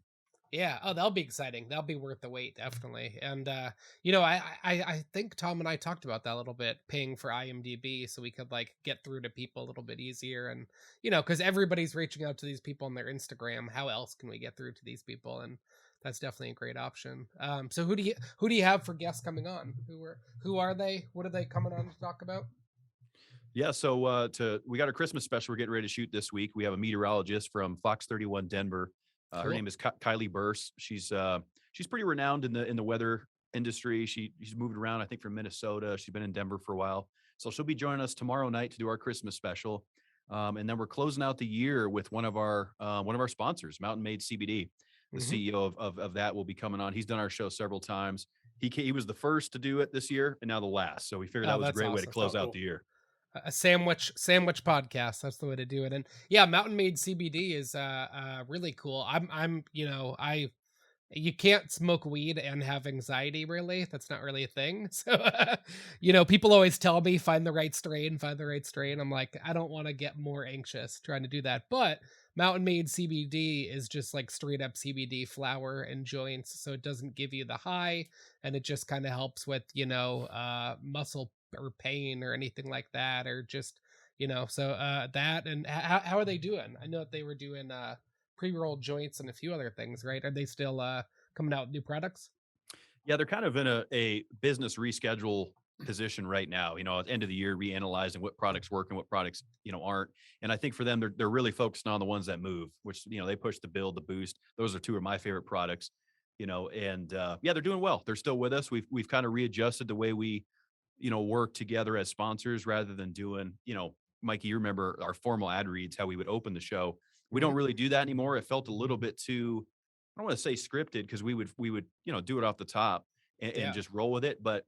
Yeah. Oh, that'll be exciting. That'll be worth the wait, definitely. And I think Tom and I talked about that a little bit, paying for IMDb so we could like get through to people a little bit easier. And because everybody's reaching out to these people on their Instagram, how else can we get through to these people? And that's definitely a great option. So who do you have for guests coming on? Who are they? What are they coming on to talk about? Yeah, so we got a Christmas special we're getting ready to shoot this week. We have a meteorologist from Fox 31 Denver. Her Cool. name is Kylie Burse. She's pretty renowned in the weather industry. She's moved around, I think, from Minnesota. She's been in Denver for a while, so she'll be joining us tomorrow night to do our Christmas special. And then we're closing out the year with one of our sponsors, Mountain Made CBD. The CEO of that will be coming on. He's done our show several times. He was the first to do it this year, and now the last. So we figured that was a That's great way to awesome. close Oh, out cool. the year. A sandwich podcast. That's the way to do it. And yeah, Mountain Made CBD is really cool. You can't smoke weed and have anxiety, really. That's not really a thing. So people always tell me find the right strain. I'm like, I don't want to get more anxious trying to do that. But Mountain Made CBD is just like straight up CBD flower and joints, so it doesn't give you the high, and it just kind of helps with muscle or pain or anything like that, or just that. And how are they doing? I know that they were doing pre-rolled joints and a few other things, right? Are they still coming out with new products? Yeah, they're kind of in a business reschedule position right now. At the end of the year, reanalyzing what products work and what products aren't. And I think for them, they're really focused on the ones that move, which they push the build, the boost. Those are two of my favorite products. And yeah, they're doing well. They're still with us. We've kind of readjusted the way we work together as sponsors rather than doing Mikey, you remember our formal ad reads, how we would open the show. We don't really do that anymore. It felt a little bit too, I don't want to say scripted, because we would do it off the top and just roll with it. But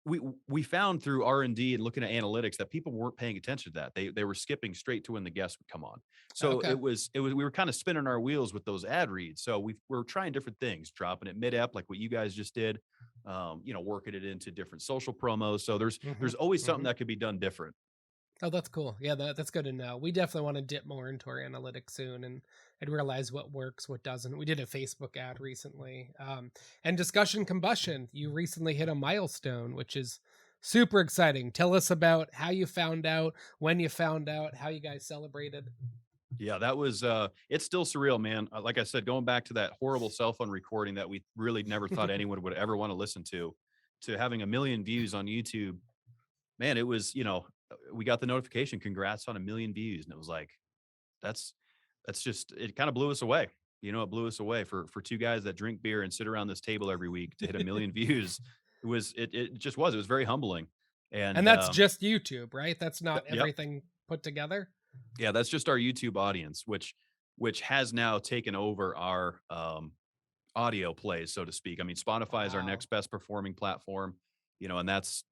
we found through R&D and looking at analytics that people weren't paying attention to that. They were skipping straight to when the guests would come on. So Okay. it was we were kind of spinning our wheels with those ad reads. So we're trying different things, dropping it mid-ep like what you guys just did, working it into different social promos. So there's always something that could be done different. Oh, that's cool. Yeah, that's good to know. We definitely want to dip more into our analytics soon and realize what works, what doesn't. We did a Facebook ad recently. And Discussion Combustion, you recently hit a milestone, which is super exciting. Tell us about how you found out, when you found out, how you guys celebrated. Yeah, that was it's still surreal, man. Like I said, going back to that horrible cell phone recording that we really never thought anyone would ever want to listen to having 1 million views on YouTube. Man, it was, we got the notification, congrats on 1 million views. And it was like, that's just, it kind of blew us away. It blew us away for two guys that drink beer and sit around this table every week to hit 1 million views. It was very humbling. And that's just YouTube, right? That's not yep. everything put together. Yeah, that's just our YouTube audience, which has now taken over our audio plays, so to speak. I mean, Spotify is our next best performing platform, and that's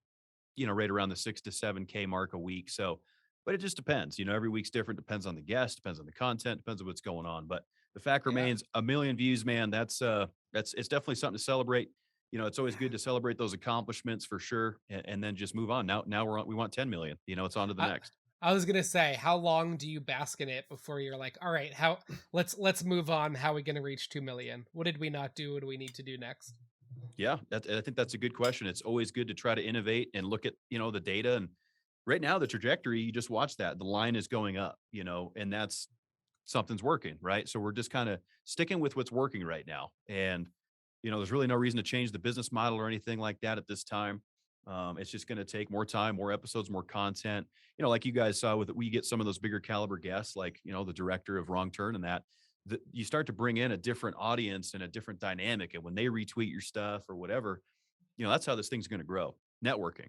right around the 6 to 7K mark a week. So, but it just depends. Every week's different. Depends on the guest, depends on the content, depends on what's going on. But the fact Yeah. remains, 1 million views, man. That's it's definitely something to celebrate. It's always good to celebrate those accomplishments for sure, and then just move on. Now we want 10 million. It's on to the I, next. I was gonna say, how long do you bask in it before you're like, all right, let's move on. How are we gonna reach 2 million? What did we not do? What do we need to do next? Yeah, I think that's a good question. It's always good to try to innovate and look at the data. And right now, the trajectory, you just watch that. The line is going up, and that's something's working, right? So we're just kind of sticking with what's working right now. And there's really no reason to change the business model or anything like that at this time. It's just going to take more time, more episodes, more content. Like you guys saw we get some of those bigger caliber guests, like the director of Wrong Turn and that. You start to bring in a different audience and a different dynamic, and when they retweet your stuff or whatever, that's how this thing's going to grow. Networking.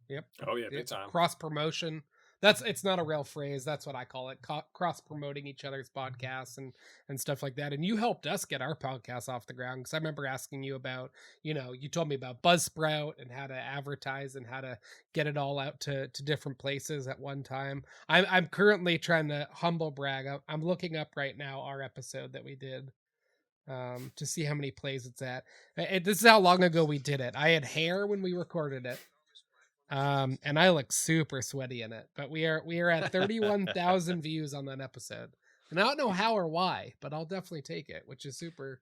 Yep. Oh yeah, big time. Cross promotion. It's not a real phrase. That's what I call it. Cross promoting each other's podcasts and stuff like that. And you helped us get our podcast off the ground, because I remember asking you about, you told me about Buzzsprout and how to advertise and how to get it all out to different places at one time. I'm currently trying to humble brag. I'm looking up right now our episode that we did to see how many plays it's at. This is how long ago we did it. I had hair when we recorded it. And I look super sweaty in it, but we are at 31,000 views on that episode, and I don't know how or why, but I'll definitely take it, which is super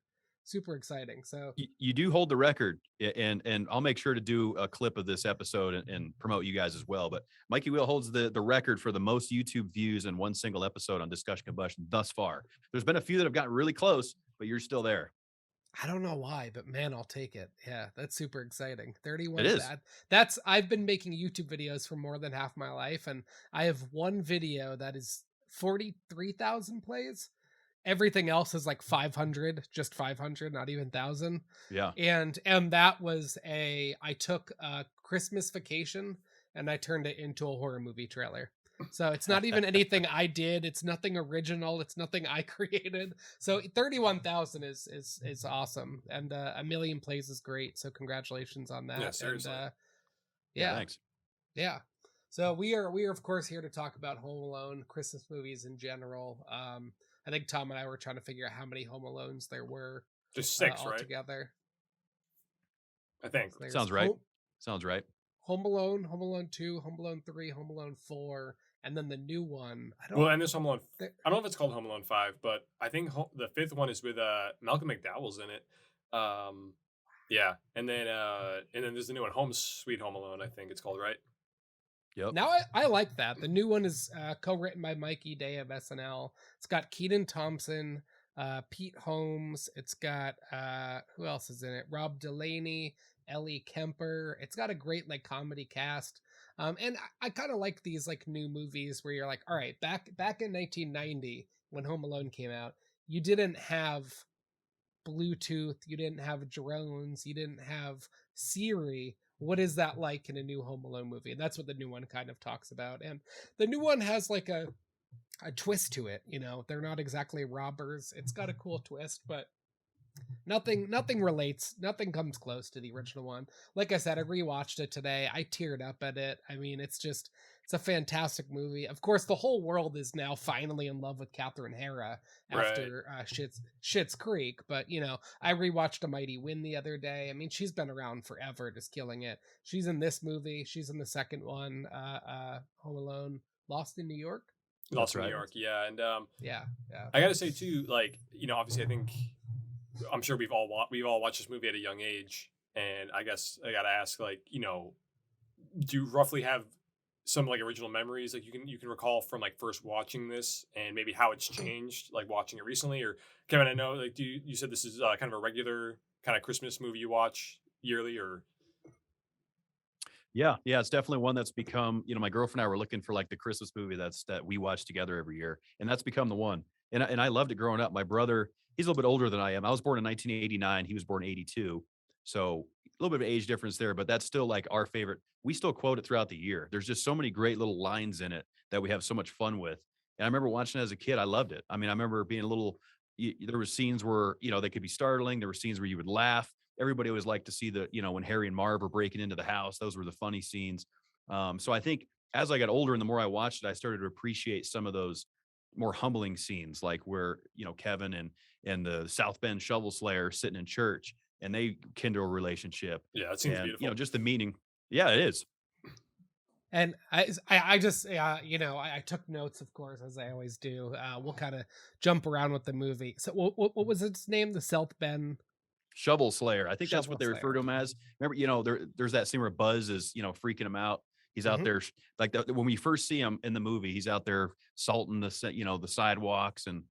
exciting. So you do hold the record, and I'll make sure to do a clip of this episode and promote you guys as well. But Mikey Will holds the record for the most YouTube views in one single episode on Discussion Combustion thus far. There's been a few that have gotten really close, but you're still there. I don't know why, but man, I'll take it. Yeah, that's super exciting. 31. It is. I've been making YouTube videos for more than half my life, and I have one video that is 43,000 plays. Everything else is like 500, just 500, not even 1,000. Yeah. And that was I took a Christmas vacation and I turned it into a horror movie trailer. So it's not even anything I did. It's nothing original. It's nothing I created. So 31,000 is awesome, and 1 million plays is great. So congratulations on that. Yeah, seriously. And, Yeah, thanks. Yeah. So we are of course here to talk about Home Alone, Christmas movies in general. I think Tom and I were trying to figure out how many Home Alones there were. Just 6, right? Altogether. I think. Sounds right. Sounds right. Home Alone, Home Alone 2, Home Alone 3, Home Alone 4, and then the new one. And there's Home Alone. I don't know if it's called Home Alone 5, but I think the 5th one is with Malcolm McDowell's in it. Yeah, and then there's the new one, Home Sweet Home Alone. I think it's called, right? Yep. Now I like that. The new one is co-written by Mikey Day of SNL. It's got Keaton Thompson, Pete Holmes. It's got who else is in it? Rob Delaney, Ellie Kemper. It's got a great like comedy cast. And I kind of like these like new movies where you're like, all right, back in 1990 when Home Alone came out, you didn't have Bluetooth, you didn't have drones, you didn't have Siri. What is that like in a new Home Alone movie? And that's what the new one kind of talks about. And the new one has like a twist to it. They're not exactly robbers. It's got a cool twist, but nothing relates. Nothing comes close to the original one. Like I said, I rewatched it today. I teared up at it. I mean, it's a fantastic movie. Of course, the whole world is now finally in love with Catherine Hara after Schitt's Creek. But, I rewatched A Mighty Wind the other day. I mean, she's been around forever, just killing it. She's in this movie. She's in the second one, Home Alone, Lost in New York. Lost in New York, yeah. And yeah. I got to say, too, like, obviously, I'm sure we've all watched this movie at a young age. And I guess I got to ask, like, do you roughly have some like original memories like you can recall from like first watching this, and maybe how it's changed like watching it recently? Or Kevin, I know like you said this is kind of a regular kind of Christmas movie you watch yearly, or yeah, it's definitely one that's become, my girlfriend and I were looking for like the Christmas movie that we watch together every year, and that's become the one. And I loved it growing up. My brother, he's a little bit older than I am. I was born in 1989. He was born in 82. So a little bit of age difference there, but that's still like our favorite. We still quote it throughout the year. There's just so many great little lines in it that we have so much fun with. And I remember watching it as a kid. I loved it. I mean, I remember being a little, there were scenes where, they could be startling. There were scenes where you would laugh. Everybody always liked to see when Harry and Marv were breaking into the house. Those were the funny scenes. So I think as I got older and the more I watched it, I started to appreciate some of those more humbling scenes, like where, Kevin and the South Bend shovel slayer sitting in church and they kindle a relationship. Yeah, it seems And, beautiful. just the meaning. Yeah, it is. And I just, I took notes, of course, as I always do. We'll kind of jump around with the movie. So what was its name? The South Bend Shovel Slayer. I think that's Shovel what they Slayer. refer to him as. Remember, there's that scene where Buzz is, freaking him out. He's out Mhm. there like when we first see him in the movie, he's out there salting the sidewalks and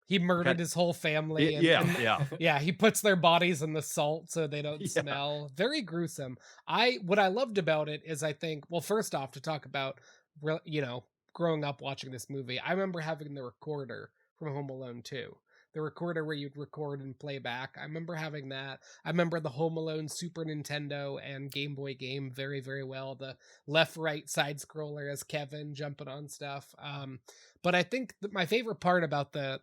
He murdered kinda- his whole family, and, yeah, and yeah, yeah, he puts their bodies in the salt so they don't Yeah. smell. Very gruesome. What I loved about it is, I think, well, first off, to talk about, growing up watching this movie, I remember having the recorder from Home Alone 2. The recorder where you'd record and play back. I remember having that. I remember the Home Alone Super Nintendo and Game Boy game very, very well. The left-right side scroller as Kevin jumping on stuff. But I think that my favorite part about the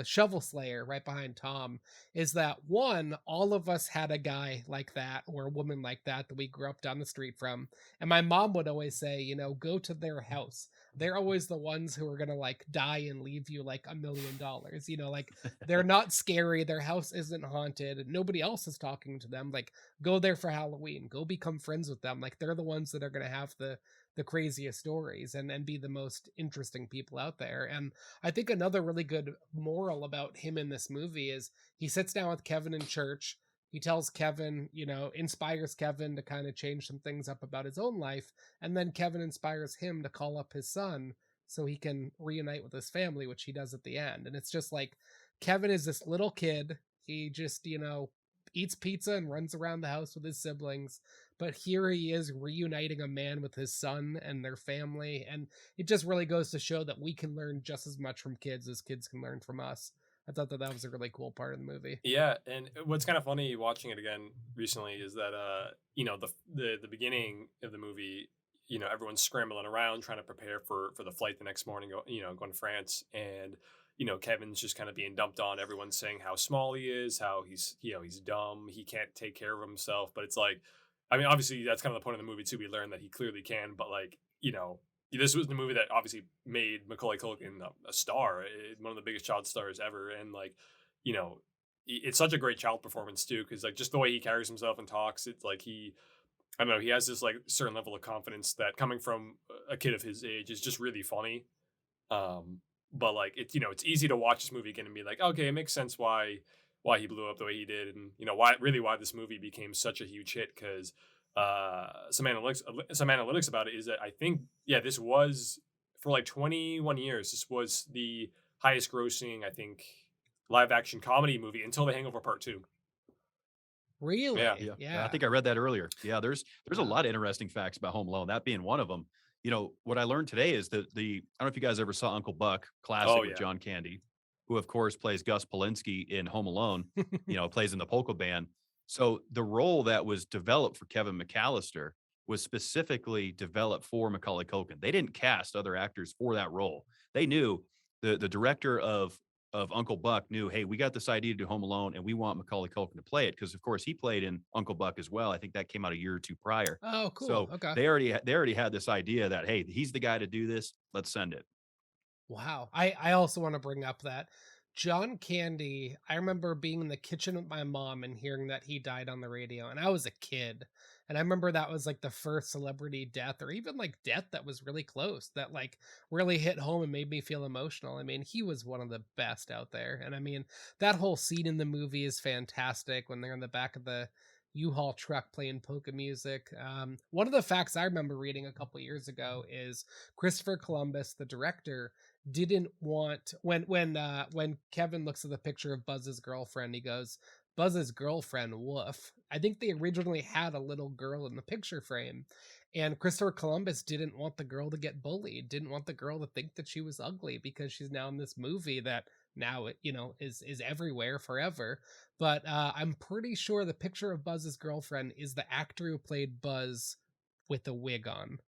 Shovel Slayer right behind Tom is that, one, all of us had a guy like that or a woman like that we grew up down the street from. And my mom would always say, go to their house. They're always the ones who are gonna like die and leave you like $1 million. Like they're not scary. Their house isn't haunted. Nobody else is talking to them. Like, go there for Halloween. Go become friends with them. Like, they're the ones that are gonna have the craziest stories and be the most interesting people out there. And I think another really good moral about him in this movie is he sits down with Kevin in church. He tells Kevin, inspires Kevin to kind of change some things up about his own life. And then Kevin inspires him to call up his son so he can reunite with his family, which he does at the end. And it's just like, Kevin is this little kid. He just, eats pizza and runs around the house with his siblings. But here he is reuniting a man with his son and their family. And it just really goes to show that we can learn just as much from kids as kids can learn from us. I thought that was a really cool part of the movie. Yeah, and what's kind of funny watching it again recently is that the beginning of the movie, everyone's scrambling around trying to prepare for the flight the next morning, going to France, and Kevin's just kind of being dumped on. Everyone's saying how small he is, how he's dumb, he can't take care of himself. But it's like, I mean, obviously that's kind of the point of the movie too. We learn that he clearly can, but like, this was the movie that obviously made Macaulay Culkin a star, one of the biggest child stars ever, and like, it's such a great child performance too, because like just the way he carries himself and talks, it's like I don't know, he has this like certain level of confidence that coming from a kid of his age is just really funny. But like it's easy to watch this movie again and be like, okay, it makes sense why he blew up the way he did, and why this movie became such a huge hit. Because some analytics about it is that I think this was for like 21 years, this was the highest grossing, I think, live action comedy movie until The Hangover Part 2. Really? Yeah. I think I read that earlier. Yeah, there's a lot of interesting facts about Home Alone, that being one of them. What I learned today is that I don't know if you guys ever saw Uncle Buck, classic with John Candy, who of course plays Gus Polinski in Home Alone, plays in the polka band. So the role that was developed for Kevin McAllister was specifically developed for Macaulay Culkin. They didn't cast other actors for that role. They knew the director of Uncle Buck knew, hey, we got this idea to do Home Alone and we want Macaulay Culkin to play it, because of course he played in Uncle Buck as well. I think that came out a year or two prior. Oh, cool. So okay. they already had this idea that, hey, he's the guy to do this. Let's send it. Wow. I also want to bring up that John Candy, I remember being in the kitchen with my mom and hearing that he died on the radio, and I was a kid. And I remember that was like the first celebrity death, or even like death that was really close, that like really hit home and made me feel emotional. I mean, he was one of the best out there. And I mean, that whole scene in the movie is fantastic when they're in the back of the U-Haul truck playing polka music. One of the facts I remember reading a couple years ago is Christopher Columbus, the director, didn't want when Kevin looks at the picture of Buzz's girlfriend, he goes, Buzz's girlfriend, woof. I think they originally had a little girl in the picture frame, and Christopher Columbus didn't want the girl to get bullied, didn't want the girl to think that she was ugly, because she's now in this movie that now is everywhere forever. But I'm pretty sure the picture of Buzz's girlfriend is the actor who played Buzz with a wig on.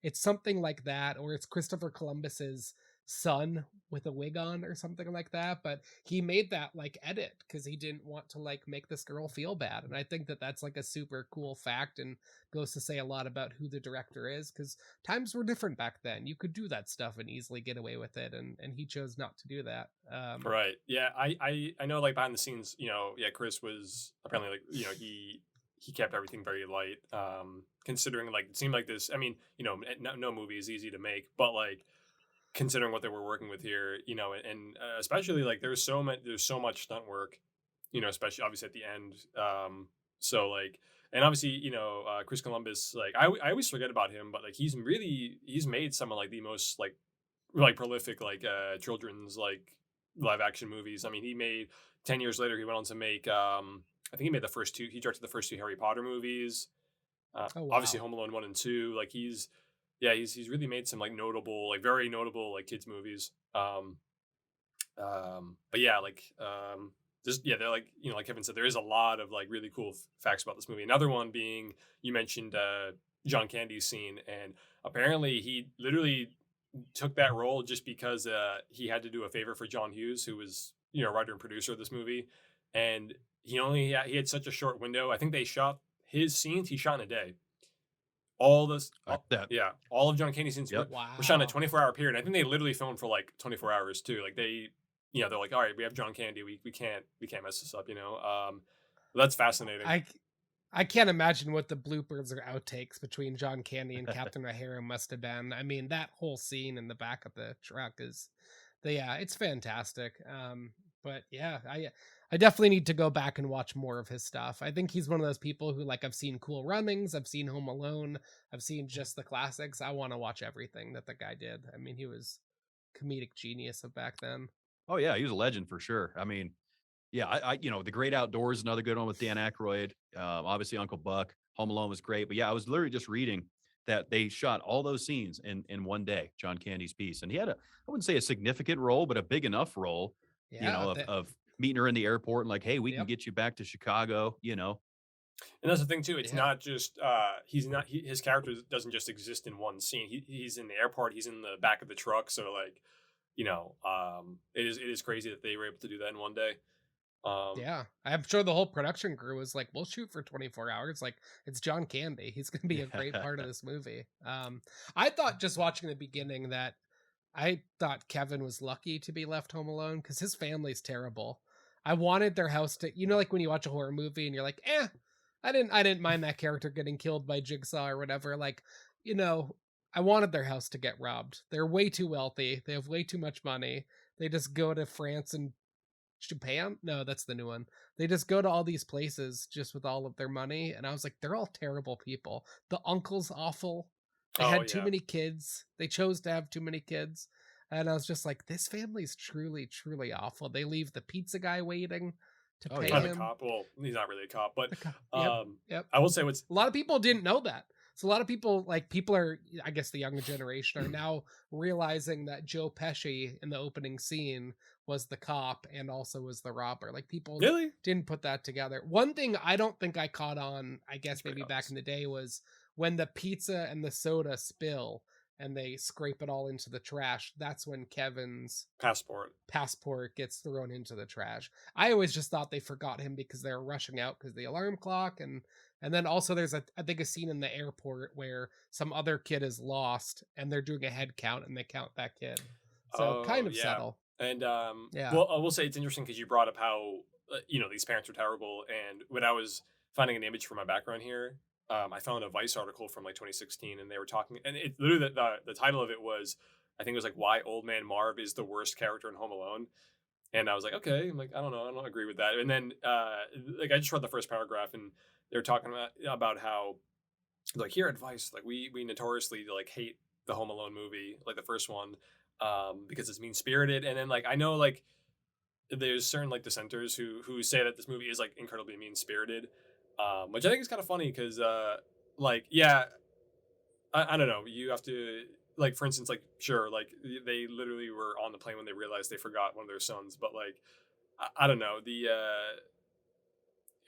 It's something like that, or it's Christopher Columbus's son with a wig on or something like that, but he made that like edit because he didn't want to like make this girl feel bad. And I think that that's like a super cool fact and goes to say a lot about who the director is, because times were different back then. You could do that stuff and easily get away with it, and he chose not to do that. Right. Yeah. I know, like, behind the scenes, yeah, Chris was apparently, like, he kept everything very light. Considering, like, it seemed like this. I mean, no movie is easy to make, but like considering what they were working with here, and especially like there's so much stunt work, especially obviously at the end. So like, and obviously, Chris Columbus, like I always forget about him, but like he's made some of like the most like prolific like children's like live action movies. I mean, he made 10 years later he went on to make I think he directed the first two Harry Potter movies. Oh, Obviously wow. Home Alone 1 and 2. Like he's really made some like notable, like very notable like kids movies. But yeah, like they're like, like Kevin said, there is a lot of like really cool facts about this movie. Another one being, you mentioned John Candy's scene, and apparently he literally took that role just because he had to do a favor for John Hughes, who was writer and producer of this movie, and he had such a short window. I think they shot his scenes, he shot in a day. All this, That. yeah, all of John Candy's scenes Yep. were shot in a Wow. 24-hour period. I think they literally filmed for like 24 hours too. Like they're like, all right, we have John Candy, we can't mess this up, That's fascinating. I can't imagine what the bloopers or outtakes between John Candy and Captain O'Hara must have been. I mean, that whole scene in the back of the truck it's fantastic. But yeah, I definitely need to go back and watch more of his stuff. I think he's one of those people who, like, I've seen Cool Runnings, I've seen Home Alone, I've seen just the classics. I want to watch everything that the guy did. I mean, he was comedic genius of back then. Oh yeah, he was a legend for sure. I mean, yeah, I The Great Outdoors, another good one with Dan Aykroyd. Obviously Uncle Buck. Home Alone was great, but yeah, I was literally just reading that they shot all those scenes in one day. John Candy's piece, and he had I wouldn't say a significant role, but a big enough role, Yeah. of meeting her in the airport and like, hey, we can Yep. get you back to Chicago. And that's the thing too. It's Yeah. not just his character doesn't just exist in one scene. He's in the airport. He's in the back of the truck. So like, it is crazy that they were able to do that in one day. Yeah, I'm sure the whole production crew was like, "We'll shoot for 24 hours." Like, it's John Candy; he's going to be a great part of this movie. I thought just watching the beginning that I thought Kevin was lucky to be left home alone because his family's terrible. I wanted their house to, like when you watch a horror movie and you're like, I didn't mind that character getting killed by Jigsaw or whatever. Like, I wanted their house to get robbed. They're way too wealthy. They have way too much money. They just go to France and Japan? No, that's the new one. They just go to all these places just with all of their money. And I was like, they're all terrible people. The uncle's awful. They had too many kids. They chose to have too many kids. And I was just like, this family's truly, truly awful. They leave the pizza guy waiting to pay Kind of him. a cop. Well, he's not really a cop, but Yep. I will say what's A lot of people didn't know that. So a lot of people, are, I guess the younger generation are now realizing that Joe Pesci in the opening scene was the cop and also was the robber. Like, people really didn't put that together. One thing I don't think I caught on, I guess pretty maybe back obvious. in the day, was when the pizza and the soda spill and they scrape it all into the trash. That's when Kevin's passport gets thrown into the trash. I always just thought they forgot him because they were rushing out because the alarm clock, and then also there's I think a scene in the airport where some other kid is lost and they're doing a head count and they count that kid. So kind of subtle. And Yeah. well, I will say it's interesting because you brought up how these parents are terrible. And when I was finding an image for my background here, I found a Vice article from like 2016, and they were talking, and it literally the title of it was, I think it was like, "Why Old Man Marv is the Worst Character in Home Alone." And I was like, okay, I'm like, I don't know, I don't agree with that. And then like I just read the first paragraph, and they were talking about how, like, here at Vice, like we notoriously like hate the Home Alone movie, like the first one, because it's mean spirited. And then like I know like there's certain like dissenters who say that this movie is like incredibly mean spirited, which I think is kind of funny because like yeah, I don't know, you have to, like, for instance, like, sure, like they literally were on the plane when they realized they forgot one of their sons, but like I don't know, the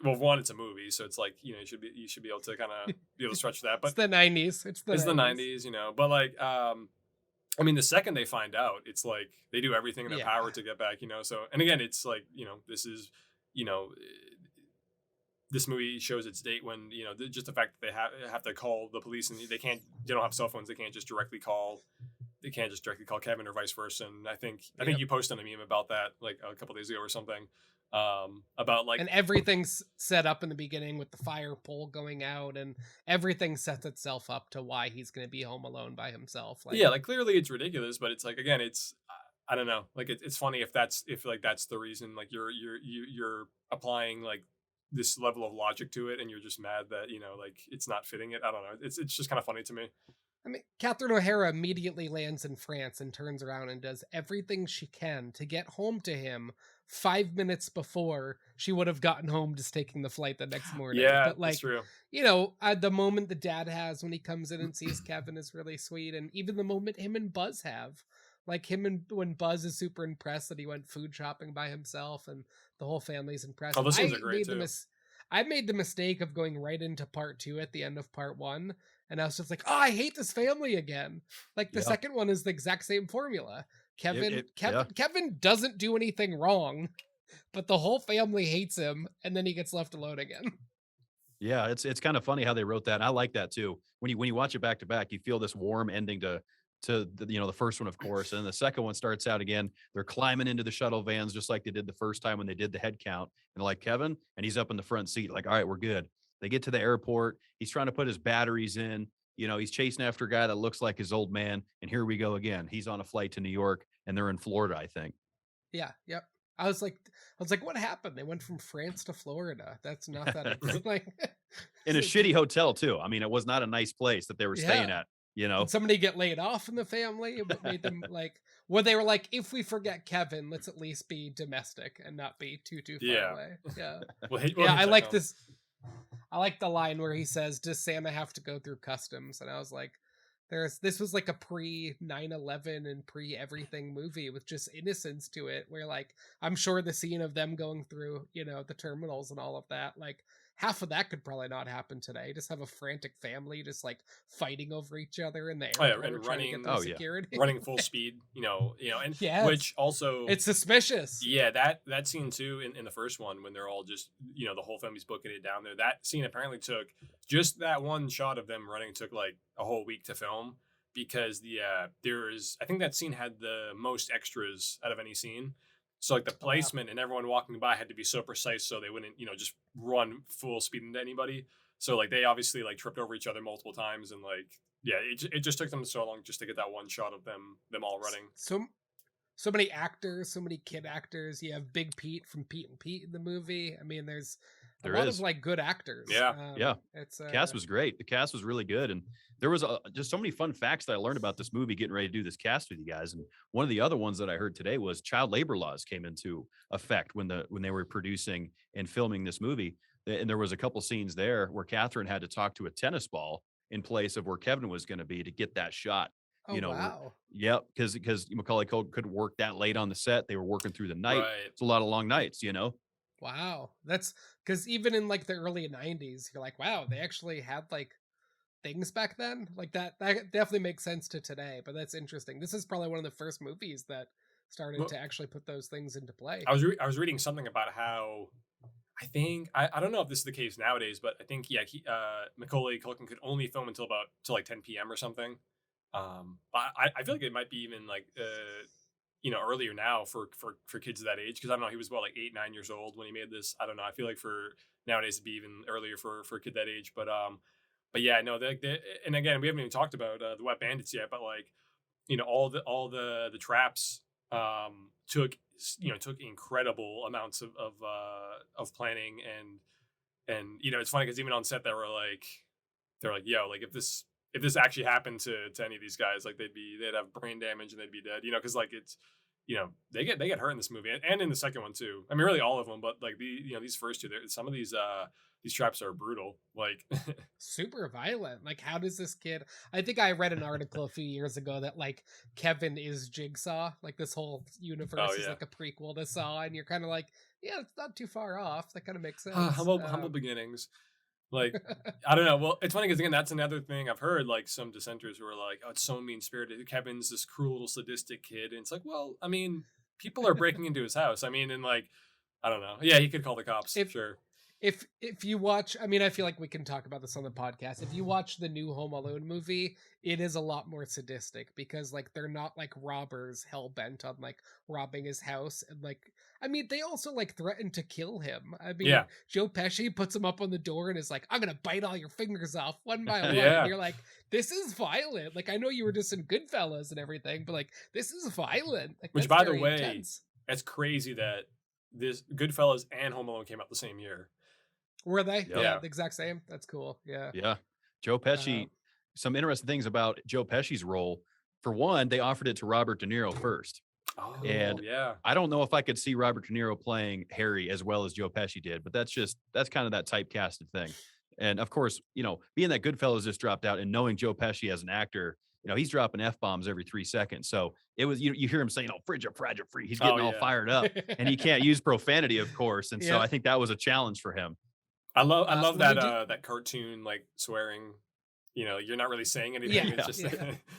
well, one, it's a movie, so it's like, you should be able to kind of be able to stretch that, It's but the 90s. It's the 90s. but like I mean, the second they find out, it's like they do everything in their Yeah. power to get back, you know. So, and again, it's like, you know, this is, you know, this movie shows its date when, you know, just the fact that they have to call the police, and they don't have cell phones, they can't just directly call Kevin or vice versa. And I think you posted a meme about that like a couple days ago or something, about like, and everything's set up in the beginning with the fire pole going out, and everything sets itself up to why he's going to be home alone by himself. Like, yeah, like clearly it's ridiculous, but it's like, again, it's, I don't know, like it's funny if that's the reason, like you're applying like this level of logic to it, and you're just mad that, you know, like it's not fitting it. I don't know. It's just kind of funny to me. I mean, Catherine O'Hara immediately lands in France and turns around and does everything she can to get home to him 5 minutes before she would have gotten home just taking the flight the next morning. Yeah, but like, that's true. you know, the moment the dad has when he comes in and sees Kevin is really sweet, and even the moment him and Buzz have, like when Buzz is super impressed that he went food shopping by himself, and the whole family's impressed. Oh, those scenes are great too. I made the mistake of going right into part 2 at the end of part 1, and I was just like, oh, I hate this family again. Like the second one is the exact same formula. Kevin doesn't do anything wrong, but the whole family hates him, and then he gets left alone again. Yeah, it's kind of funny how they wrote that. And I like that too. When you watch it back to back, you feel this warm ending to the, you know, the first one, of course, and the second one starts out again. They're climbing into the shuttle vans just like they did the first time when they did the head count, and like Kevin, and he's up in the front seat, like, all right, we're good. They get to the airport. He's trying to put his batteries in. You know, he's chasing after a guy that looks like his old man, and here we go again. He's on a flight to New York, and they're in Florida, I think. Yeah. Yep. I was like, what happened? They went from France to Florida. That's not that like in a shitty hotel too. I mean, it was not a nice place that they were staying at. You know, did somebody get laid off in the family? What made them like? Well, they were like, if we forget Kevin, let's at least be domestic and not be too far away. Yeah. I like this. I like the line where he says, "Does Santa have to go through customs?" And I was like, this was like a pre 9/11 and pre everything movie with just innocence to it, where like I'm sure the scene of them going through, you know, the terminals and all of that, like half of that could probably not happen today. Just have a frantic family just like fighting over each other in the airport, and running security. Running full speed, you know, and which also, it's suspicious. Yeah, that scene too in the first one, when they're all just, you know, the whole family's booking it down there. That scene apparently took, just that one shot of them running took like a whole week to film, because I think that scene had the most extras out of any scene. So like the placement and everyone walking by had to be so precise so they wouldn't, you know, just run full speed into anybody. So like they obviously like tripped over each other multiple times, and like, yeah, it just took them so long just to get that one shot of them all running. So many actors, so many kid actors. You have Big Pete from Pete and Pete in the movie. I mean, there's a lot of like good actors. Yeah. It's cast was great. The cast was really good, and there was just so many fun facts that I learned about this movie getting ready to do this cast with you guys. And one of the other ones that I heard today was child labor laws came into effect when they were producing and filming this movie. And there was a couple scenes there where Catherine had to talk to a tennis ball in place of where Kevin was going to be to get that shot. Oh, you know, wow. Yep, because Macaulay Culkin couldn't work that late on the set. They were working through the night. Right. It's a lot of long nights, you know. Wow, that's because even in like the early 90s, you're like, wow, they actually had like things back then. Like that definitely makes sense to today. But that's interesting. This is probably one of the first movies that started to actually put those things into play. I was reading something about how, I think I don't know if this is the case nowadays, but I think Macaulay Culkin could only film until like 10 p.m. or something. But I feel like it might be even like you know, earlier now for kids that age, because I don't know, he was about like 8-9 years old when he made this. I don't know. I feel like for nowadays it'd be even earlier for a kid that age. But yeah, no, and again, we haven't even talked about the Wet Bandits yet, but like, you know, all the traps took incredible amounts of planning, and you know, it's funny because even on set they're like, yo, like if this actually happened to any of these guys, like they'd have brain damage and they'd be dead, you know, because like it's, you know, they get hurt in this movie and in the second one too. I mean, really all of them, but like these first two, some of these traps are brutal, like super violent. Like, how does this kid? I think I read an article a few years ago that like Kevin is Jigsaw, like this whole universe is like a prequel to Saw, and you're kind of like, yeah, it's not too far off. That kind of makes sense. Humble beginnings. Like, I don't know. Well, it's funny because again, that's another thing I've heard. Like some dissenters who are like, "Oh, it's so mean spirited. Kevin's this cruel, sadistic kid," and it's like, well, I mean, people are breaking into his house. I mean, and like, I don't know. Yeah, he could call the cops. If Sure. if you watch, I mean, I feel like we can talk about this on the podcast. If you watch the new Home Alone movie, it is a lot more sadistic because like they're not like robbers hell bent on like robbing his house, and like I mean they also like threaten to kill him. I mean, Yeah. Joe Pesci puts him up on the door and is like, "I'm gonna bite all your fingers off one by one." Yeah. And you're like, "This is violent." Like I know you were just in Goodfellas and everything, but like this is violent. Like Which, that's by the very way, intense. it's crazy that this Goodfellas and Home Alone came out the same year. Were they? Yep. Yeah, the exact same. That's cool. Yeah. Yeah. Joe Pesci, some interesting things about Joe Pesci's role. For one, they offered it to Robert De Niro first. Oh, And yeah. I don't know if I could see Robert De Niro playing Harry as well as Joe Pesci did, but that's kind of that typecasted thing. And of course, being that Goodfellas just dropped out and knowing Joe Pesci as an actor, he's dropping F-bombs every 3 seconds. So it was, you hear him saying, frigid, fragile, free. He's getting all fired up and he can't use profanity, of course. And so I think that was a challenge for him. I love let that me that cartoon like swearing. You're not really saying anything. Yeah, It's just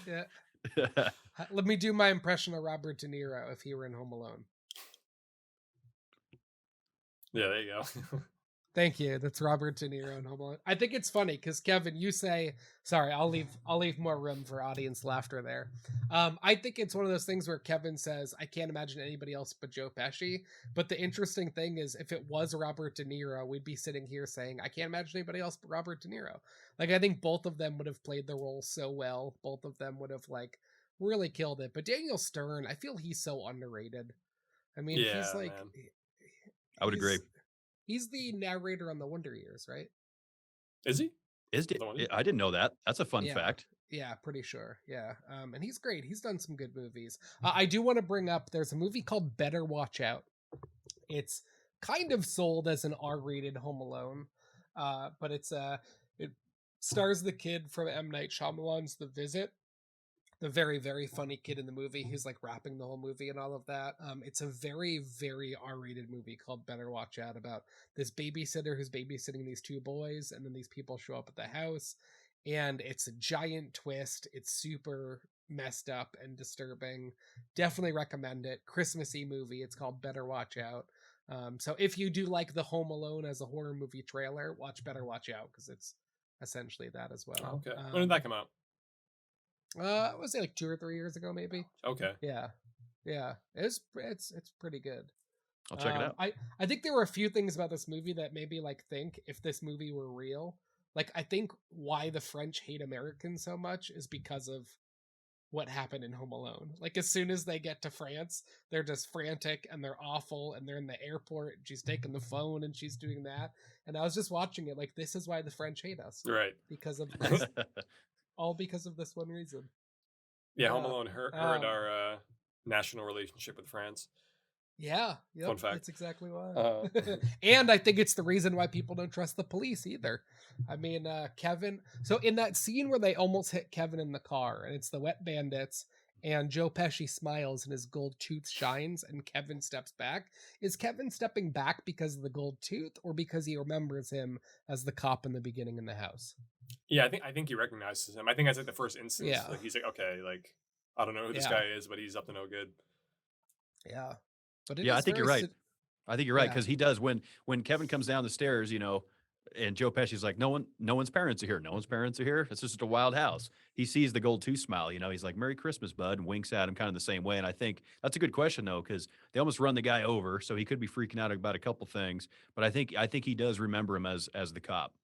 yeah. Let me do my impression of Robert De Niro if he were in Home Alone. Yeah, there you go. Thank you. That's Robert De Niro in Home Alone. I think it's funny because Kevin, you say, sorry, I'll leave more room for audience laughter there. I think it's one of those things where Kevin says, I can't imagine anybody else but Joe Pesci. But the interesting thing is if it was Robert De Niro, we'd be sitting here saying, I can't imagine anybody else but Robert De Niro. Like, I think both of them would have played the role so well. Both of them would have like really killed it. But Daniel Stern, I feel he's so underrated. I mean, Yeah, he's like, man. I would agree. He's the narrator on the Wonder Years, right? Is he? I didn't know that. That's a fun fact. Yeah, pretty sure. Yeah. And he's great. He's done some good movies. I do want to bring up, there's a movie called Better Watch Out. It's kind of sold as an R-rated Home Alone. But it stars the kid from M. Night Shyamalan's The Visit. The very, very funny kid in the movie who's like rapping the whole movie and all of that. It's a very, very R-rated movie called Better Watch Out about this babysitter who's babysitting these 2 boys, and then these people show up at the house, and it's a giant twist. It's super messed up and disturbing. Definitely recommend it. Christmassy movie. It's called Better Watch Out. So if you do like the Home Alone as a horror movie trailer, watch Better Watch Out because it's essentially that as well. Okay. When did that come out? I would say like 2 or 3 years ago, maybe. Okay. Yeah. It's pretty good. I'll check it out. I think there were a few things about this movie that made me like think if this movie were real. Like I think why the French hate Americans so much is because of what happened in Home Alone. Like as soon as they get to France, they're just frantic and they're awful and they're in the airport and she's taking the phone and she's doing that. And I was just watching it like this is why the French hate us. Right. Because of this. All because of this one reason. Yeah, Home Alone hurt our national relationship with France. Yeah, Fun fact. That's exactly why. And I think it's the reason why people don't trust the police either. I mean, Kevin. So in that scene where they almost hit Kevin in the car, and it's the wet bandits, and Joe Pesci smiles and his gold tooth shines, and Kevin steps back. Is Kevin stepping back because of the gold tooth, or because he remembers him as the cop in the beginning in the house? Yeah, I think he recognizes him. I think that's like the first instance. Yeah. Like he's like, okay, like I don't know who this guy is, but he's up to no good. Yeah. But I think you're right. I think you're right Yeah. because he does when Kevin comes down the stairs, and Joe Pesci's like, no one's parents are here. No one's parents are here. It's just a wild house. He sees the gold tooth smile. He's like, "Merry Christmas, bud," and winks at him kind of the same way. And I think that's a good question though, because they almost run the guy over, so he could be freaking out about a couple things. But I think he does remember him as the cop.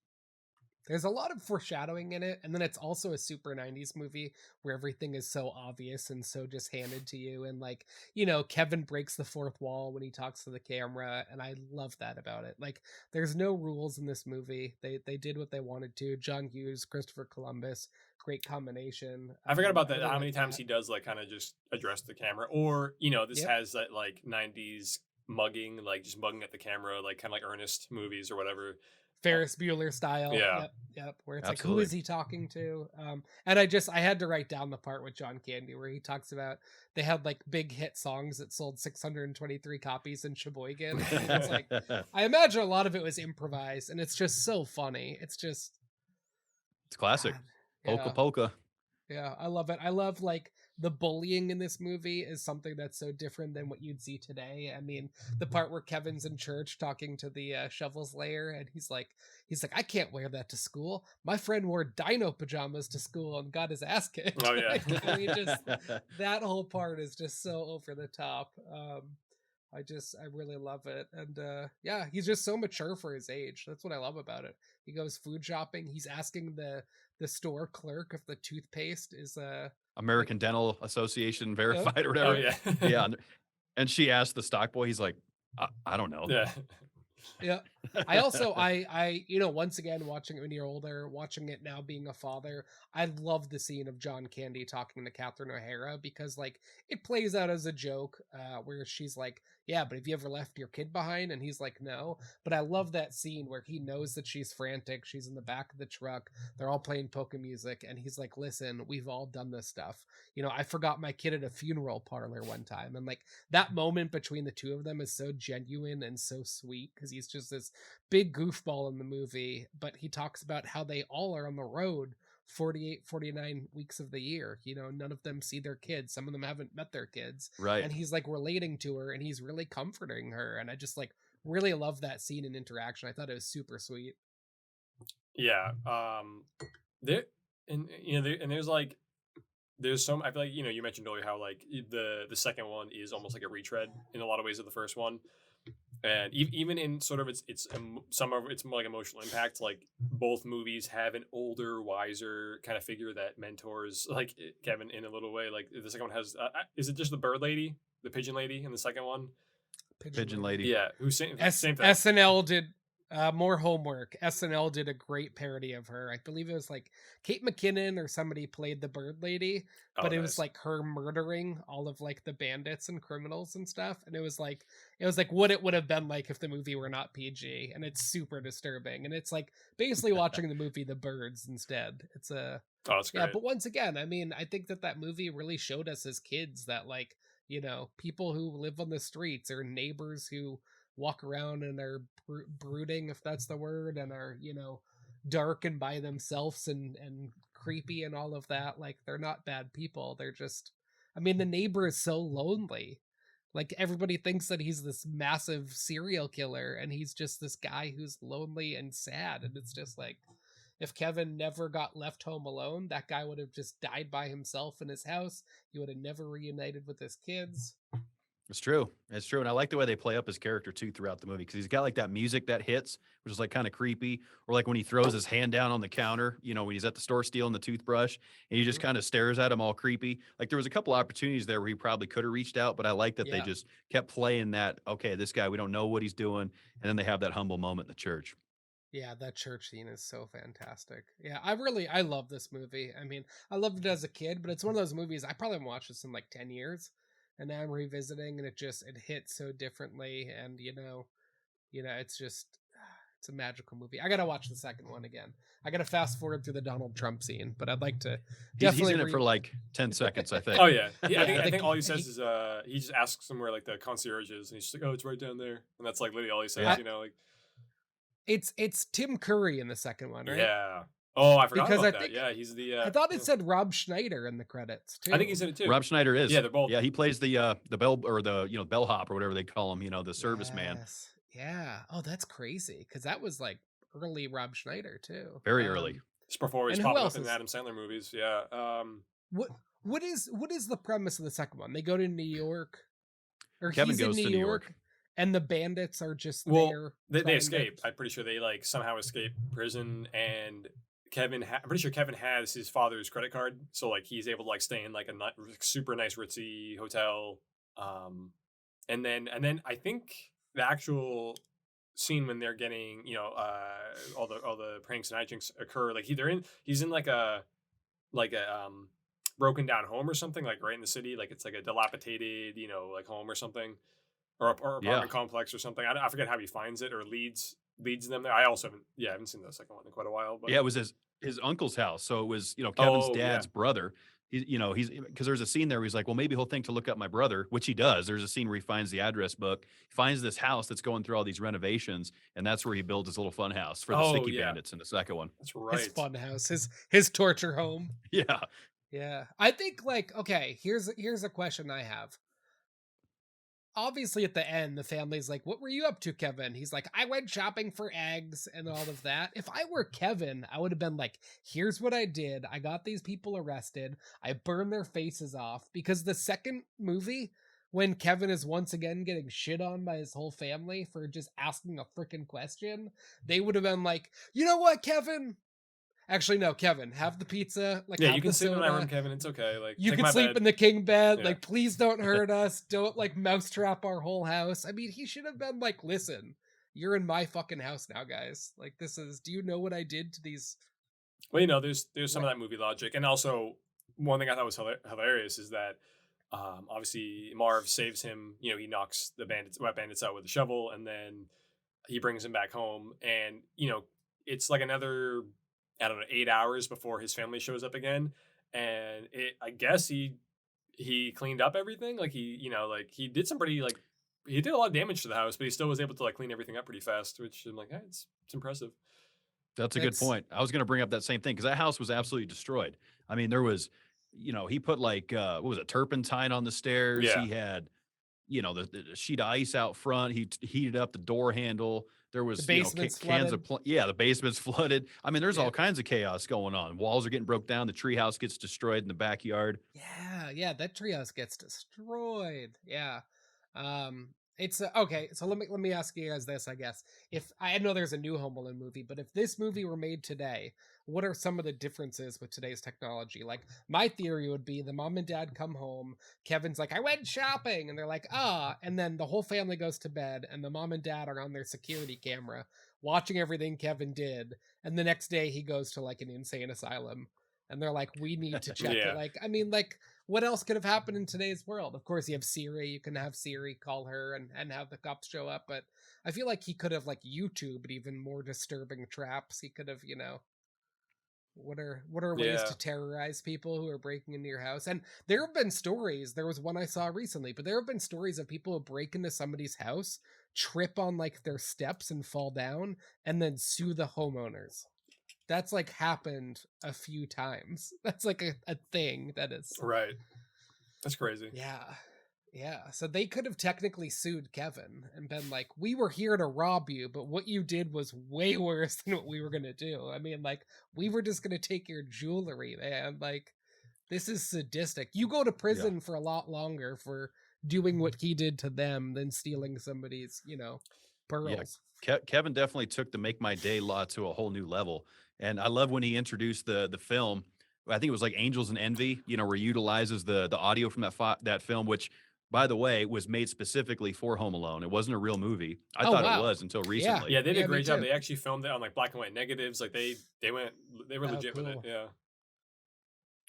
There's a lot of foreshadowing in it, and then it's also a super 90s movie where everything is so obvious and so just handed to you, and like, Kevin breaks the fourth wall when he talks to the camera, and I love that about it. Like, there's no rules in this movie. They did what they wanted to. John Hughes, Christopher Columbus, great combination. I forgot about that. really How like many times that. he does like kind of just address the camera, or this Yep. has that like 90s mugging, like just mugging at the camera, like kind of like Ernest movies or whatever. Ferris Bueller style. Yeah. Yep. Where it's Absolutely. like, who is he talking to? And I had to write down the part with John Candy where he talks about they had like big hit songs that sold 623 copies in Sheboygan. And it's like, I imagine a lot of it was improvised, and it's just so funny. It's just, It's classic. God, Polka polka. yeah, I love it. I love like the bullying in this movie is something that's so different than what you'd see today. I mean, the part where Kevin's in church talking to the shovel slayer, and he's like, I can't wear that to school. My friend wore dino pajamas to school and got his ass kicked. Oh, yeah. Like, I mean, just that whole part is just so over the top. I really love it. And yeah, he's just so mature for his age. That's what I love about it. He goes food shopping. He's asking the store clerk if the toothpaste is American Dental Association verified or whatever. Oh, yeah. Yeah. And she asked the stock boy, he's like, I don't know. Yeah. Yeah. I also, you know, once again, watching it when you're older, watching it now being a father, I love the scene of John Candy talking to Catherine O'Hara because, like, it plays out as a joke where she's like, yeah, but have you ever left your kid behind? And he's like, no. But I love that scene where he knows that she's frantic. She's in the back of the truck. They're all playing polka music. And he's like, listen, we've all done this stuff. You know, I forgot my kid at a funeral parlor one time. And like that moment between the two of them is so genuine and so sweet because he's just this big goofball in the movie. But he talks about how they all are on the road 48, 49 weeks of the year. You know, none of them see their kids. Some of them haven't met their kids. Right. And he's like relating to her and he's really comforting her. And I just like really love that scene and interaction. I thought it was super sweet. Yeah. There, and you know, there's like, there's some. I feel like, you know, you mentioned earlier how like the second one is almost like a retread in a lot of ways of the first one, and even in sort of some of its more like emotional impact. Like both movies have an older, wiser kind of figure that mentors like Kevin in a little way. Like the second one has, is it just the bird lady, the pigeon lady in the second one? Pigeon lady. Yeah, who's same thing. SNL did more homework. SNL did a great parody of her. I believe it was like Kate McKinnon or somebody played the bird lady, but it was like her murdering all of like the bandits and criminals and stuff. And it was like what it would have been like if the movie were not PG. And it's super disturbing. And it's like basically watching the movie The Birds instead. It's a Oh, that's great. yeah. But once again, I mean, I think that movie really showed us as kids that like, you know, people who live on the streets or neighbors who walk around and are brooding, if that's the word, and are, you know, dark and by themselves and creepy and all of that. Like, they're not bad people. They're just, I mean, the neighbor is so lonely. Like, everybody thinks that he's this massive serial killer and he's just this guy who's lonely and sad. And it's just like, if Kevin never got left home alone, that guy would have just died by himself in his house. He would have never reunited with his kids. It's true. It's true. And I like the way they play up his character too throughout the movie because he's got like that music that hits, which is like kind of creepy. Or like when he throws his hand down on the counter, you know, when he's at the store stealing the toothbrush and he just kind of stares at him all creepy. Like there was a couple opportunities there where he probably could have reached out, but I like that they just kept playing that, okay, this guy, we don't know what he's doing. And then they have that humble moment in the church. Yeah, that church scene is so fantastic. Yeah, I love this movie. I mean, I loved it as a kid, but it's one of those movies I probably haven't watched this in like 10 years. And now I'm revisiting and it hits so differently. And you know, it's a magical movie. I got to watch the second one again. I got to fast forward through the Donald Trump scene, but I'd like to definitely he's in it for like 10 seconds, I think. Oh yeah. I think all he says is he just asks them where like the concierge is and he's just like, oh, it's right down there. And that's like literally all he says, you know, like it's Tim Curry in the second one, right? Yeah. Oh, I forgot because about I think, that. Yeah, he's the. I thought it said Rob Schneider in the credits too. I think he said it too. Rob Schneider is. Yeah, they're both. Yeah, he plays the bell or the bellhop or whatever they call him. You know, the serviceman. Yes. Yeah. Oh, that's crazy because that was like early Rob Schneider too. Very early. Just before he's popping up in the Adam Sandler movies. Yeah. What is the premise of the second one? They go to New York, or Kevin he's goes in to New York. and the bandits are just there. They trying escape. I'm pretty sure they like somehow escape prison, and I'm pretty sure Kevin has his father's credit card, so like he's able to like stay in like a super nice ritzy hotel. And then I think the actual scene when they're getting, you know, all the pranks and hijinks occur, like he's in like a broken down home or something, like right in the city, like it's like a dilapidated, you know, like home or something. or apartment complex or something. I forget how he finds it or leads them there. I also haven't seen the second one in quite a while. But yeah, it was his uncle's house. So it was, Kevin's dad's brother. He's because there's a scene there where he's like, well, maybe he'll think to look up my brother, which he does. There's a scene where he finds the address book, finds this house that's going through all these renovations, and that's where he builds his little fun house for the sticky bandits in the second one. That's right. His fun house, his torture home. Yeah. Yeah. I think okay, here's a question I have. Obviously at the end, the family's like, what were you up to, Kevin? He's like, I went shopping for eggs and all of that. If I were Kevin, I would have been like, here's what I did. I got these people arrested. I burned their faces off. Because the second movie, when Kevin is once again getting shit on by his whole family for just asking a freaking question, they would have been like, you know what, Kevin? Actually, no, Kevin, have the pizza. Like, you can sleep in my room, Kevin. It's okay. Like, you can sleep in the king bed. Yeah. Like, please don't hurt us. Don't mousetrap our whole house. I mean, he should have been like, listen, you're in my fucking house now, guys. Like, do you know what I did to these? Well, there's some of that movie logic, and also one thing I thought was hilarious is that obviously Marv saves him. He knocks the wet bandits out with a shovel, and then he brings him back home, and it's like another, I don't know, 8 hours before his family shows up again. And I guess he cleaned up everything. Like he did some pretty, he did a lot of damage to the house, but he still was able to clean everything up pretty fast, which I'm like, hey, it's impressive. That's a good point. I was going to bring up that same thing because that house was absolutely destroyed. I mean, there was, he put what was it, turpentine on the stairs. Yeah. He had, the sheet of ice out front. He heated up the door handle. There was the basement's cans of the basement's flooded. I mean, there's all kinds of chaos going on. Walls are getting broke down. The treehouse gets destroyed in the backyard. Yeah, that treehouse gets destroyed. Yeah. It's okay. So let me ask you guys this. I guess if I know there's a new Home Alone movie, but if this movie were made today, what are some of the differences with today's technology? Like, my theory would be the mom and dad come home. Kevin's like, I went shopping, and they're like, and then the whole family goes to bed, and the mom and dad are on their security camera watching everything Kevin did, and the next day he goes to an insane asylum, and they're like, we need to check it. What else could have happened in today's world? Of course, you have Siri. You can have Siri call her and have the cops show up. But I feel like he could have YouTubed even more disturbing traps. He could have, what are ways to terrorize people who are breaking into your house? And there have been stories. There was one I saw recently, but there have been stories of people who break into somebody's house, trip on their steps and fall down, and then sue the homeowners. That's happened a few times. That's a thing that is right. That's crazy. Yeah. So they could have technically sued Kevin and been like, we were here to rob you, but what you did was way worse than what we were going to do. I mean, we were just going to take your jewelry, man. This is sadistic. You go to prison for a lot longer for doing what he did to them than stealing somebody's, pearls. Yeah. Kevin definitely took the Make My Day law to a whole new level. And I love when he introduced the film. I think it was Angels and Envy, where he utilizes the audio from that film, which, by the way, was made specifically for Home Alone. It wasn't a real movie. I thought it was until recently. Yeah, they did a great job. They actually filmed it on black and white negatives. They were legit with it. Yeah.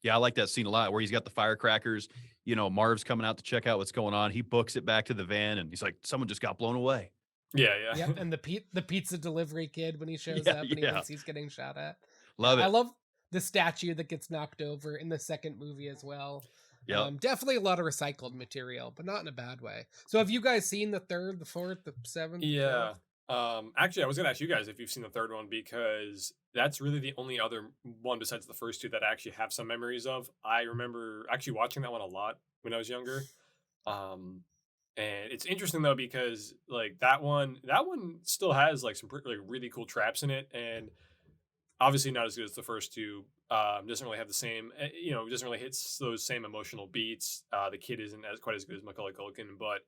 Yeah, I like that scene a lot where he's got the firecrackers. Marv's coming out to check out what's going on. He books it back to the van and he's like, someone just got blown away. Yeah. Yep, and the pizza delivery kid when he shows up and he thinks he's getting shot at. Love it. I love the statue that gets knocked over in the second movie as well. Yeah, definitely a lot of recycled material, but not in a bad way. So have you guys seen the third, the fourth, the seventh? Yeah. Actually, I was gonna ask you guys if you've seen the third one because that's really the only other one besides the first two that I actually have some memories of. I remember actually watching that one a lot when I was younger. And it's interesting though because that one still has some really cool traps in it, and obviously not as good as the first two. Doesn't really have the same, doesn't really hit those same emotional beats. The kid isn't quite as good as Macaulay Culkin, but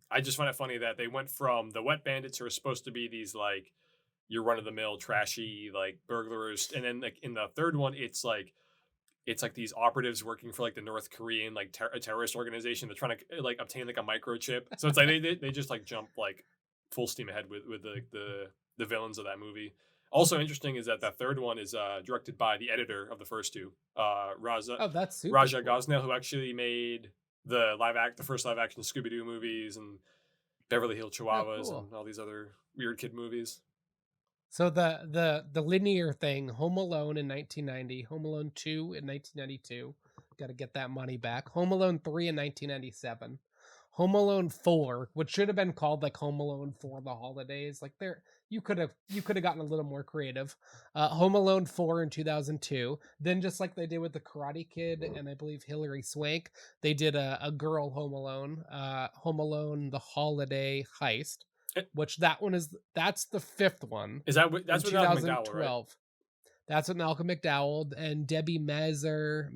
I just find it funny that they went from the wet bandits who are supposed to be these your run of the mill trashy burglars, and then in the third one it's these operatives working for the North Korean a terrorist organization. They're trying to obtain a microchip. So it's they just jump full steam ahead with the villains of that movie. Also interesting is that third one is directed by the editor of the first two, that's super Raja cool. Gosnell, who actually made the first live action Scooby-Doo movies, and Beverly Hills Chihuahuas cool. and all these other weird kid movies. So the linear thing, Home Alone in 1990, Home Alone 2 in 1992, got to get that money back. Home Alone 3 in 1997, Home Alone 4, which should have been called like Home Alone for the holidays. Like you could have gotten a little more creative. Home Alone 4 in 2002. Then just like they did with the Karate Kid and I believe Hilary Swank, they did a girl Home Alone, Home Alone the Holiday Heist. Which that's the fifth one. Is that's with Malcolm McDowell, right? That's with Malcolm McDowell and Debbie Mazar,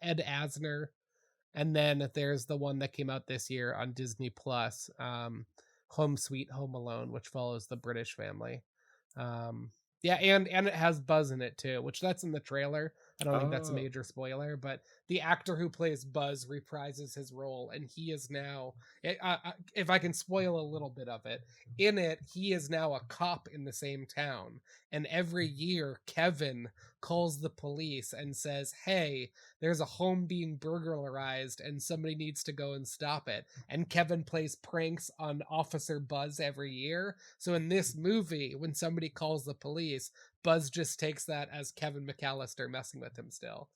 Ed Asner, and then there's the one that came out this year on Disney Plus, Home Sweet Home Alone, which follows the British family. Yeah, and it has Buzz in it too, which that's in the trailer. I don't think that's a major spoiler, but the actor who plays Buzz reprises his role, and he is now, if I can spoil a little bit of it, in it, he is now a cop in the same town. And every year, Kevin calls the police and says, hey, there's a home being burglarized and somebody needs to go and stop it. And Kevin plays pranks on Officer Buzz every year. So in this movie, when somebody calls the police, Buzz just takes that as Kevin McAllister messing with him still.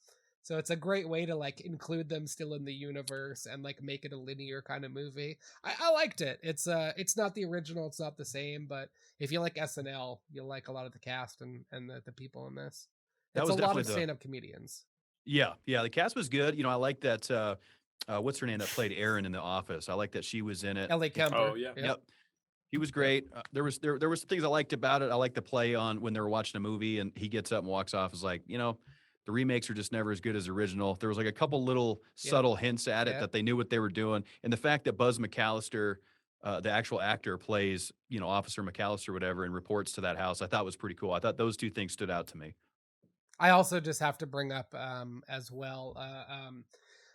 So it's a great way to like include them still in the universe and like make it a linear kind of movie. I liked it. It's not the original, it's not the same, but if you like SNL, you'll like a lot of the cast and the people in this. It's a lot of stand-up comedians. Yeah, the cast was good. I like that. What's her name that played Erin in The Office? I like that she was in it. Ellie Kemper. Oh yeah. Yep. He was great. There was things I liked about it. I like the play on when they were watching a movie and he gets up and walks off. Is like, the remakes are just never as good as the original. There was like a couple little subtle hints at it that they knew what they were doing. And the fact that Buzz McAllister, the actual actor, plays, Officer McAllister, whatever, and reports to that house, I thought was pretty cool. I thought those two things stood out to me. I also just have to bring up as well,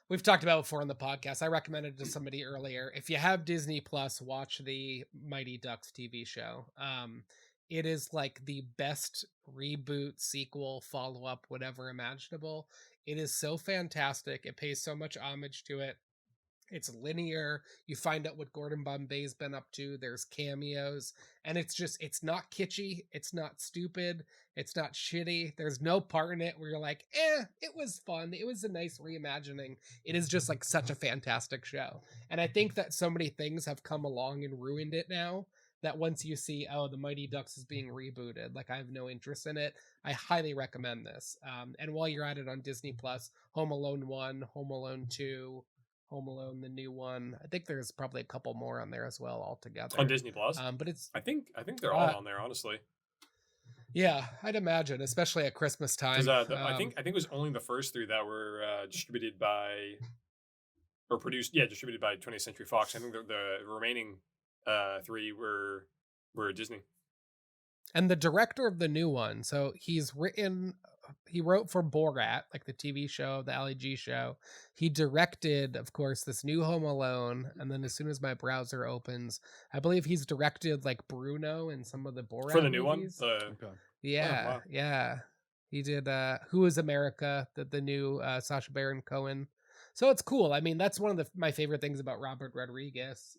we've talked about before on the podcast. I recommended to somebody earlier, if you have Disney Plus, watch the Mighty Ducks TV show. It is like the best reboot, sequel, follow-up, whatever imaginable. It is so fantastic. It pays so much homage to it. It's linear. You find out what Gordon Bombay's been up to. There's cameos. And it's not kitschy. It's not stupid. It's not shitty. There's no part in it where you're like, it was fun. It was a nice reimagining. It is just like such a fantastic show. And I think that so many things have come along and ruined it now that once you see, the Mighty Ducks is being rebooted, like I have no interest in it. I highly recommend this. And while you're at it on Disney Plus, Home Alone 1, Home Alone 2, Home Alone, the new one. I think there's probably a couple more on there as well altogether. On Disney Plus? But it's I think they're all on there, honestly. Yeah, I'd imagine, especially at Christmas time. I think it was only the first three that were distributed by 20th Century Fox. I think the remaining three were Disney. And the director of the new one, so he wrote for Borat, like the TV show, the Ali G show. He directed, of course, this new Home Alone. And then as soon as my browser opens, I believe he's directed like Bruno and some of the Borat for the new movies. one. Yeah, wow. yeah. He did Who Is America, the new Sacha Baron Cohen. So it's cool. I mean, that's one of my favorite things about Robert Rodriguez.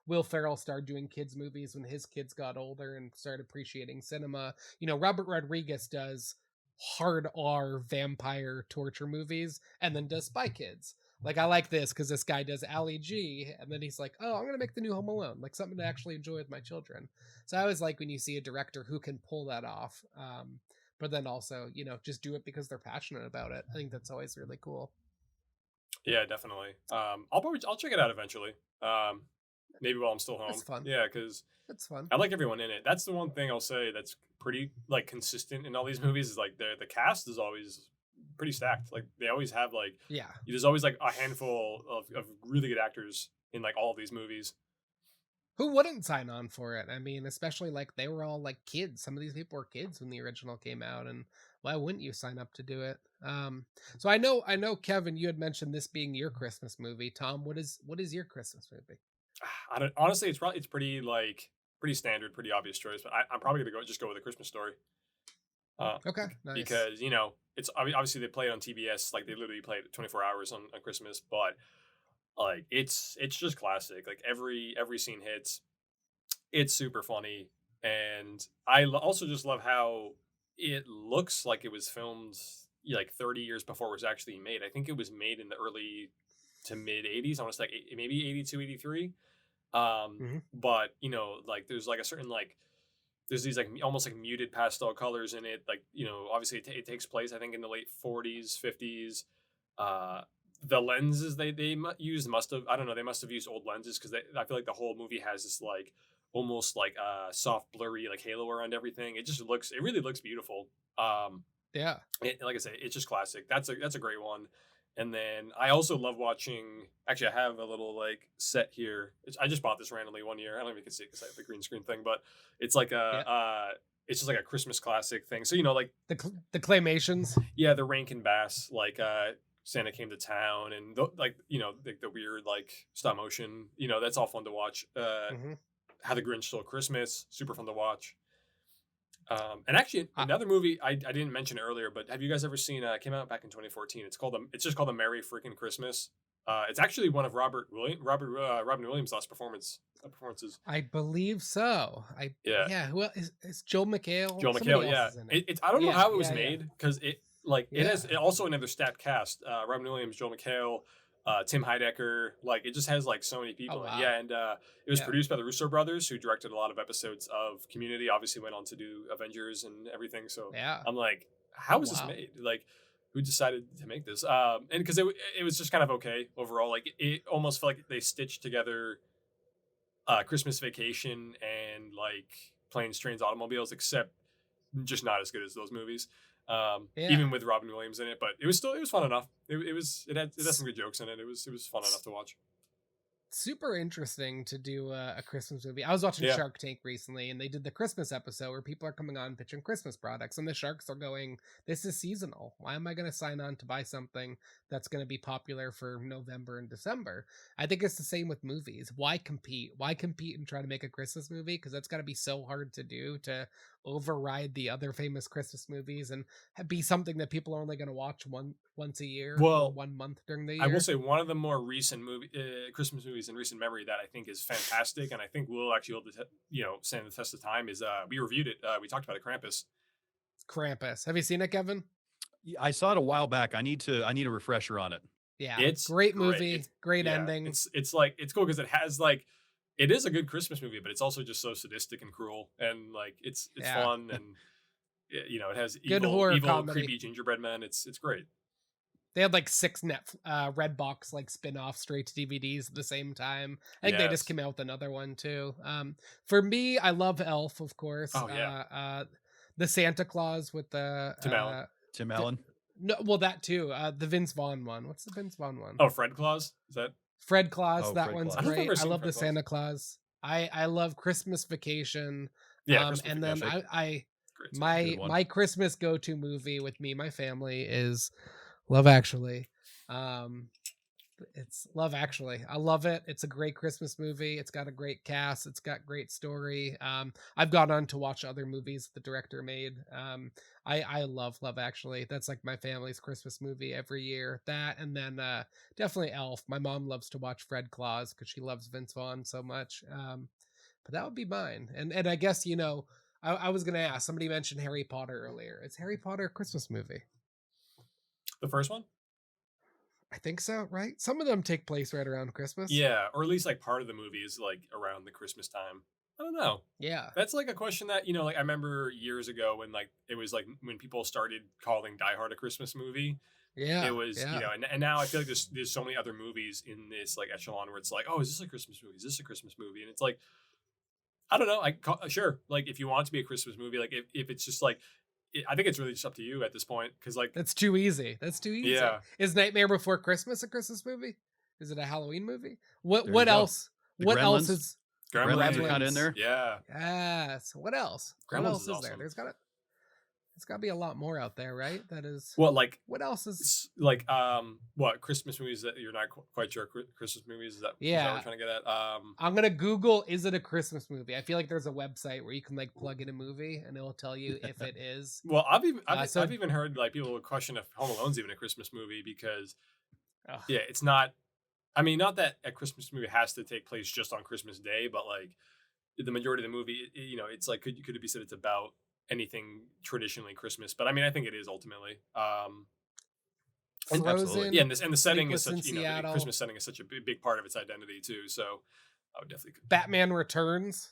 Will Ferrell started doing kids movies when his kids got older and started appreciating cinema. Robert Rodriguez does hard R vampire torture movies and then does Spy Kids. Like, I like this because this guy does Ali G, and then he's like, I'm going to make the new Home Alone, like something to actually enjoy with my children. So I always like when you see a director who can pull that off, but then also, just do it because they're passionate about it. I think that's always really cool. Yeah, definitely. I'll check it out eventually. Maybe while I'm still home. It's fun. Yeah, because it's fun. I like everyone in it. That's the one thing I'll say that's pretty like consistent in all these movies is like the cast is always pretty stacked. Like they always have like there's always like a handful of really good actors in like all of these movies. Who wouldn't sign on for it? I mean, especially like they were all like kids. Some of these people were kids when the original came out, and why wouldn't you sign up to do it? So I know, Kevin, you had mentioned this being your Christmas movie. Tom, what is your Christmas movie? Honestly, it's pretty standard, pretty obvious choice, but I'm probably gonna go with A Christmas Story. Okay, nice. Because it's obviously they play it on TBS, like they literally play it 24 hours on Christmas, but Like it's just classic. Like every scene hits. It's super funny, and also just love how it looks like it was filmed like 30 years before it was actually made. I think it was made in the early to mid 80s. I want to say like maybe 82, 83. Mhm. But like there's like a certain like there's these like almost like muted pastel colors in it. Like obviously it takes place I think in the late 40s, 50s. Uh, the lenses used must have I don't know they must have used old lenses because I feel like the whole movie has this like almost like soft blurry like halo around everything. It really looks beautiful. Yeah. Like I say, it's just classic. That's a great one. And then I also love watching. Actually, I have a little like set here. I just bought this randomly one year. I don't even can see it because I have the green screen thing, but it's like Yeah. it's just like a Christmas classic thing. So like The claymations. yeah, the Rankin Bass like Santa Came to Town and like the weird like stop motion. That's all fun to watch. Hmm. How the Grinch Stole Christmas, super fun to watch. And actually, I, another movie I didn't mention earlier, but have you guys ever seen? It came out back in 2014. It's just called A Merry Freaking Christmas. It's actually one of Robin Williams' last performances. I believe so. Yeah, Yeah. Who else? Is Joel McHale? Joel Somebody McHale. else Yeah, is in it. it's I don't know Yeah, how it was yeah, yeah. made because it Yeah. has also another stacked cast. Robin Williams, Joel McHale. Tim Heidecker, like it just has like so many people. Oh, wow. Yeah, and it was Yeah. produced by the Russo brothers, who directed a lot of episodes of Community. Obviously, went on to do Avengers and everything. So Yeah. I'm like, how Oh, was this wow. made? Like, who decided to make this? And because it was just kind of okay overall. Like it almost felt like they stitched together Christmas Vacation and like Planes, Trains, Automobiles, except just not as good as those movies. Yeah. Even with Robin Williams in it, but it was fun enough. It had some good jokes in it. It was fun enough to watch. Super interesting to do a Christmas movie. I was watching Yeah. Shark Tank recently, and they did the Christmas episode where people are coming on pitching Christmas products, and the sharks are going, "This is seasonal. Why am I going to sign on to buy something that's going to be popular for November and December?" I think it's the same with movies. Why compete? Why compete and try to make a Christmas movie? Because that's got to be so hard to do, to override the other famous Christmas movies and be something that people are only going to watch once a year or Well, 1 month during the year. I will say one of the more recent Christmas movies in recent memory that I think is fantastic, and I think will actually able to stand the test of time is we reviewed it. We talked about it, Krampus. Krampus. Have you seen it, Kevin? Yeah, I saw it a while back. I need a refresher on it. Yeah, It's great movie, It's- great yeah, ending. It's like it's cool because it has like it is a good Christmas movie, but it's also just so sadistic and cruel, and like it's Yeah. fun, and it has Good horror evil comedy. creepy gingerbread men. It's great. They had like 6 Redbox like spin-off straight to DVDs at the same time. I think they Yes. just came out with another one too. For me, I love Elf, of course. Oh, yeah. The Santa Claus with the Tim Allen. Tim Allen. No, well that too. The Vince Vaughn one. What's the Vince Vaughn one? Oh, Fred Claus, is that? Fred Claus. Oh, That Fred one's Claus. I don't think I've great. ever I seen love Fred the Claus. Santa Claus. I love Christmas Vacation. Yeah, Christmas And then Vacation. I Great. Good one. my Christmas go-to movie with me and my family is Love Actually. It's Love Actually. I love it. It's a great Christmas movie. It's got a great cast. It's got great story. I've gone on to watch other movies the director made. I love Love Actually. That's like my family's Christmas movie every year. That, and then definitely Elf. My mom loves to watch Fred Claus because she loves Vince Vaughn so much. But that would be mine. And I guess I was gonna ask. Somebody mentioned Harry Potter earlier. Is Harry Potter a Christmas movie? The first one? I think so, right? Some of them take place right around Christmas. Yeah, or at least like part of the movie is like around the Christmas time. I don't know. Yeah. That's like a question that like I remember years ago when like it was like when people started calling Die Hard a Christmas movie. Yeah. It was yeah. and now I feel like there's so many other movies in this like echelon where it's like, oh, is this a Christmas movie? Is this a Christmas movie? And it's like, I don't know. Sure, like if you want it to be a Christmas movie, like if it's just like, I think it's really just up to you at this point because like That's too easy. That's too easy. Yeah. Is Nightmare Before Christmas a Christmas movie? Is it a Halloween movie? What There what you go. else? The What else Gremlins. is Gremlins are kind of in there. Yeah, Yes. What else? Gremlins What else is is there? awesome. There's gotta be a lot more out there, right? That is well, like what else is it's like what Christmas movies that you're not quite sure Christmas movies is that what Yeah. we're trying to get at I'm gonna Google is it a Christmas movie? I feel like there's a website where you can like plug in a movie and it'll tell you if it is. well I've so- even heard like people would question if Home Alone's even a Christmas movie because Ugh. yeah it's not I mean, not that a Christmas movie has to take place just on Christmas Day, but like the majority of the movie, it's like could it be said it's about anything traditionally Christmas? But I mean, I think it is ultimately. Frozen. Yeah, and the setting is Sleepless such in the Seattle. Christmas setting is such a big part of its identity too. So I would definitely. Batman Returns.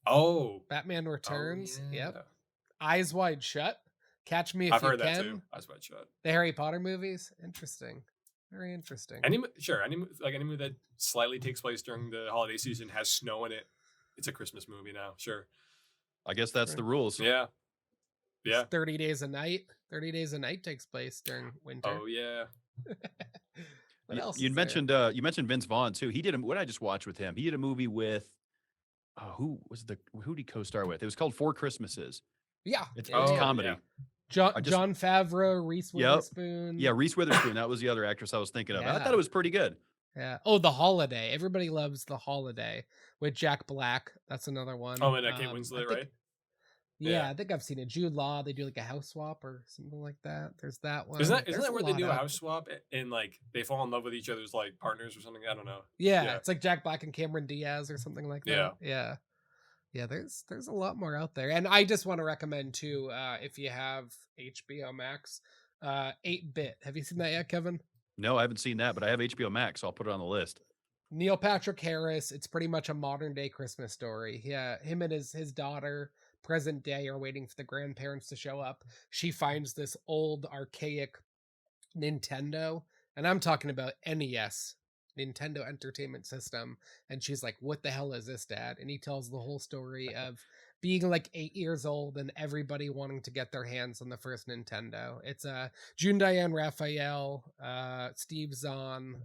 Oh, Batman Returns. yeah. Yep. Eyes Wide Shut. Catch Me If I've You heard Can. that too. Eyes Wide Shut. The Harry Potter movies. Interesting. Very interesting. Any movie that slightly takes place during the holiday season has snow in it. It's a Christmas movie now. Sure. I guess that's the rules. Yeah. Yeah. It's 30 Days a Night. 30 Days a Night takes place during winter. Oh yeah. What else? You mentioned Vince Vaughn too. He did what I just watched with him. He did a movie with who did he co-star with? It was called Four Christmases. Yeah. It's Oh, comedy. yeah. John Favreau, Reese Witherspoon. Yeah, Reese Witherspoon. That was the other actress I was thinking of. I Yeah. thought it was pretty good. Yeah. Oh, The Holiday. Everybody loves The Holiday with Jack Black. That's another one. Oh, and Kate Winslet, right? Yeah, I think I've seen it. Jude Law. They do like a house swap or something like that. There's that one. Isn't There's that where they lot do a out house swap and like they fall in love with each other's like partners or something? I don't know. Yeah, it's like Jack Black and Cameron Diaz or something like that. Yeah. Yeah, there's a lot more out there. And I just want to recommend too, if you have HBO Max, 8-Bit. Have you seen that yet, Kevin? No, I haven't seen that, but I have HBO Max, so I'll put it on the list. Neil Patrick Harris. It's pretty much a modern day Christmas story. Yeah, him and his daughter, present day, are waiting for the grandparents to show up. She finds this old archaic Nintendo, and I'm talking about NES, Nintendo Entertainment System, and she's like, what the hell is this, Dad? And he tells the whole story of being like 8 years old and everybody wanting to get their hands on the first Nintendo. It's June Diane Raphael, Steve Zahn,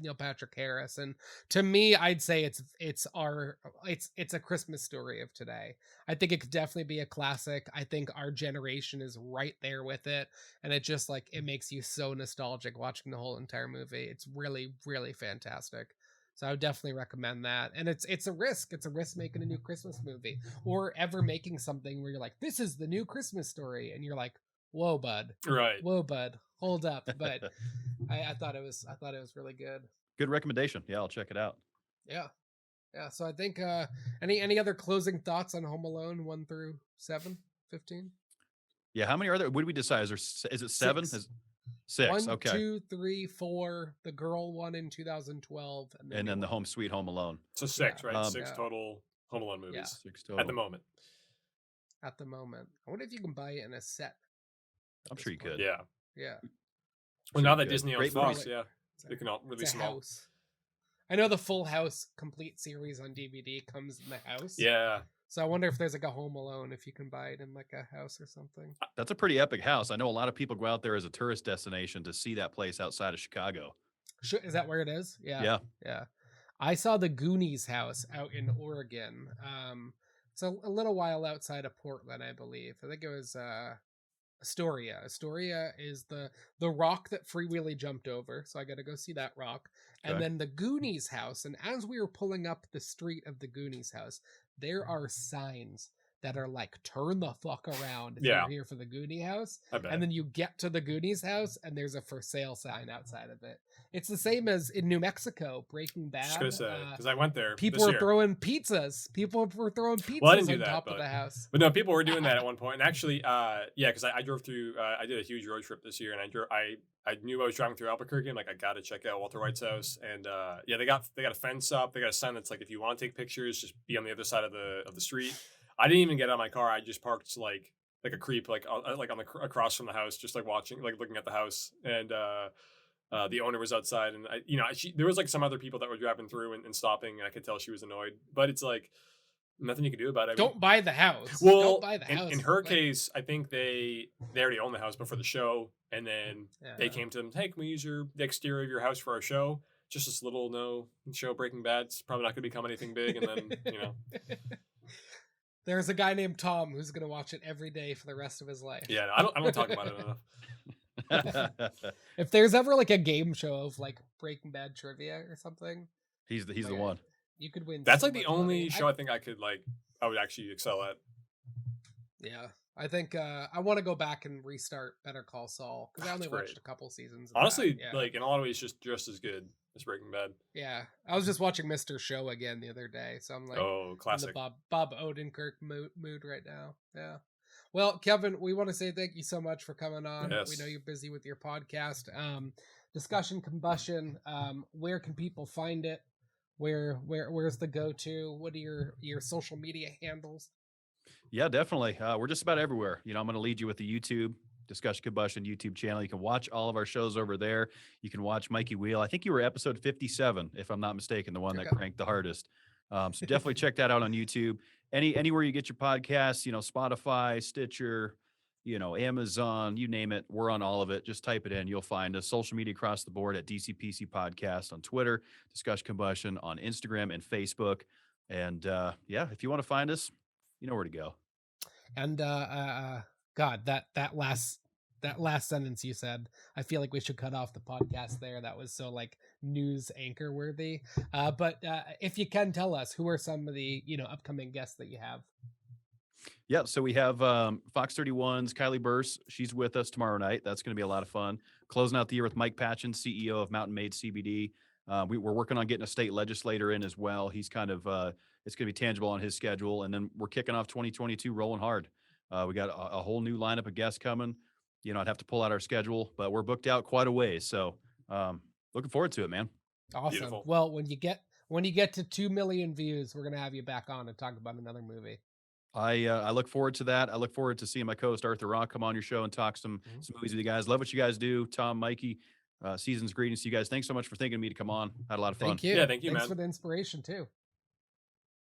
Neil Patrick Harris, and to me, I'd say it's a Christmas story of today. I think it could definitely be a classic. I think our generation is right there with it, and it just like it makes you so nostalgic watching the whole entire movie. It's really, really fantastic. So I would definitely recommend that. And it's a risk. It's a risk making a new Christmas movie or ever making something where you're like, this is the new Christmas story. And you're like, whoa, bud. Right. Whoa, bud. Hold up. But I thought it was really good. Good recommendation. Yeah, I'll check it out. Yeah. Yeah. So I think any other closing thoughts on Home Alone 1 through 7, 15? Yeah. How many are there? What did we decide? Is it 7? 6. 1, Okay. 2, 3, 4. The girl one in 2012, And then the Home Sweet Home Alone. So 6, right? 6 Yeah. total Home Alone movies. Yeah. 6 total. At the moment. At the moment, I wonder if you can buy it in a set. I'm sure you could. Yeah. Yeah. Well, Sure now you that could. Disney owns Great Fox, movies. yeah, It's a- they can all it's release a them all. house. I know the Full House complete series on DVD comes in the house. Yeah. So I wonder if there's like a Home Alone if you can buy it in like a house or something. That's a pretty epic house. I know a lot of people go out there as a tourist destination to see that place outside of Chicago. Is that where it is? Yeah. Yeah. Yeah. I saw the Goonies house out in Oregon. So a little while outside of Portland, I believe. I think it was Astoria. Astoria is the rock that Free Willy jumped over, so I got to go see that rock. And Okay. then the Goonies house. And as we were pulling up the street of the Goonies house, there are signs that are like, turn the fuck around if Yeah. you're here for the Goonie house. I bet. And then you get to the Goonies house and there's a for sale sign outside of it. It's the same as in New Mexico, Breaking Bad. Just gonna say because I went there. People this were year. throwing pizzas. People were throwing pizzas Well, I didn't do on that, top of but- the house. But no, people were doing that at one point. And actually, yeah, because I drove through. I did a huge road trip this year, and I knew I was driving through Albuquerque. I'm like, I gotta check out Walter White's house. And yeah, they got a fence up. They got a sign that's like, if you want to take pictures, just be on the other side of the street. I didn't even get out of my car. I just parked like a creep, like on the across from the house, just like watching, like looking at the house. And the owner was outside, and there was like some other people that were driving through and stopping, and I could tell she was annoyed. But it's like nothing you can do about it. Don't buy the house. Well, Don't buy the house. in her case, I think they already own the house before the show, and then they Yeah. came to them, hey, can we use the exterior of your house for our show? Just this little show, Breaking Bad. It's probably not going to become anything big, and then There's a guy named Tom who's gonna watch it every day for the rest of his life. yeah, I don't talk about it enough. If there's ever like a game show of like Breaking Bad trivia or something, He's the like, one. you could win. That's so like the much only money. show I think I would actually excel at. Yeah, I think I want to go back and restart Better Call Saul because I only That's watched great. a couple seasons. Of Honestly, that. Yeah. like in a lot of ways, just as good. It's Breaking Bad. Yeah, I was just watching Mr. Show again the other day, so I'm like Oh, in the classic. Bob Odenkirk mood right now. Yeah. Well, Kevin, we want to say thank you so much for coming on. Yes. We know you're busy with your podcast. Discussion Combustion. Where can people find it? Where's the go-to? What are your social media handles? Yeah, definitely. We're just about everywhere. I'm going to lead you with the YouTube Discussion Combustion YouTube channel. You can watch all of our shows over there. You can watch Mikey Wheel. I think you were episode 57, if I'm not mistaken, the one that cranked the hardest. So definitely check that out on YouTube. Anywhere you get your podcasts, Spotify, Stitcher, Amazon, you name it. We're on all of it. Just type it in. You'll find us. Social media across the board at DCPC Podcast on Twitter, Discussion Combustion on Instagram and Facebook. And if you want to find us, you know where to go. And God, that last sentence you said, I feel like we should cut off the podcast there. That was so like news anchor worthy. But if you can tell us, who are some of the upcoming guests that you have? Yeah, so we have Fox 31's Kylie Burse. She's with us tomorrow night. That's going to be a lot of fun. Closing out the year with Mike Patchen, CEO of Mountain Made CBD. We're working on getting a state legislator in as well. He's kind of it's going to be tangible on his schedule. And then we're kicking off 2022 rolling hard. We got a whole new lineup of guests coming. I'd have to pull out our schedule, but we're booked out quite a ways. So looking forward to it, man. Awesome. Beautiful. Well, when you get to 2 million views, we're going to have you back on and talk about another movie. I look forward to that. I look forward to seeing my co-host Arthur Rawe come on your show and talk some movies with you guys. Love what you guys do. Tom, Mikey, season's greetings to you guys. Thanks so much for thinking of me to come on. Had a lot of fun. Thank you. Yeah, thank you, Thanks man. for the inspiration too.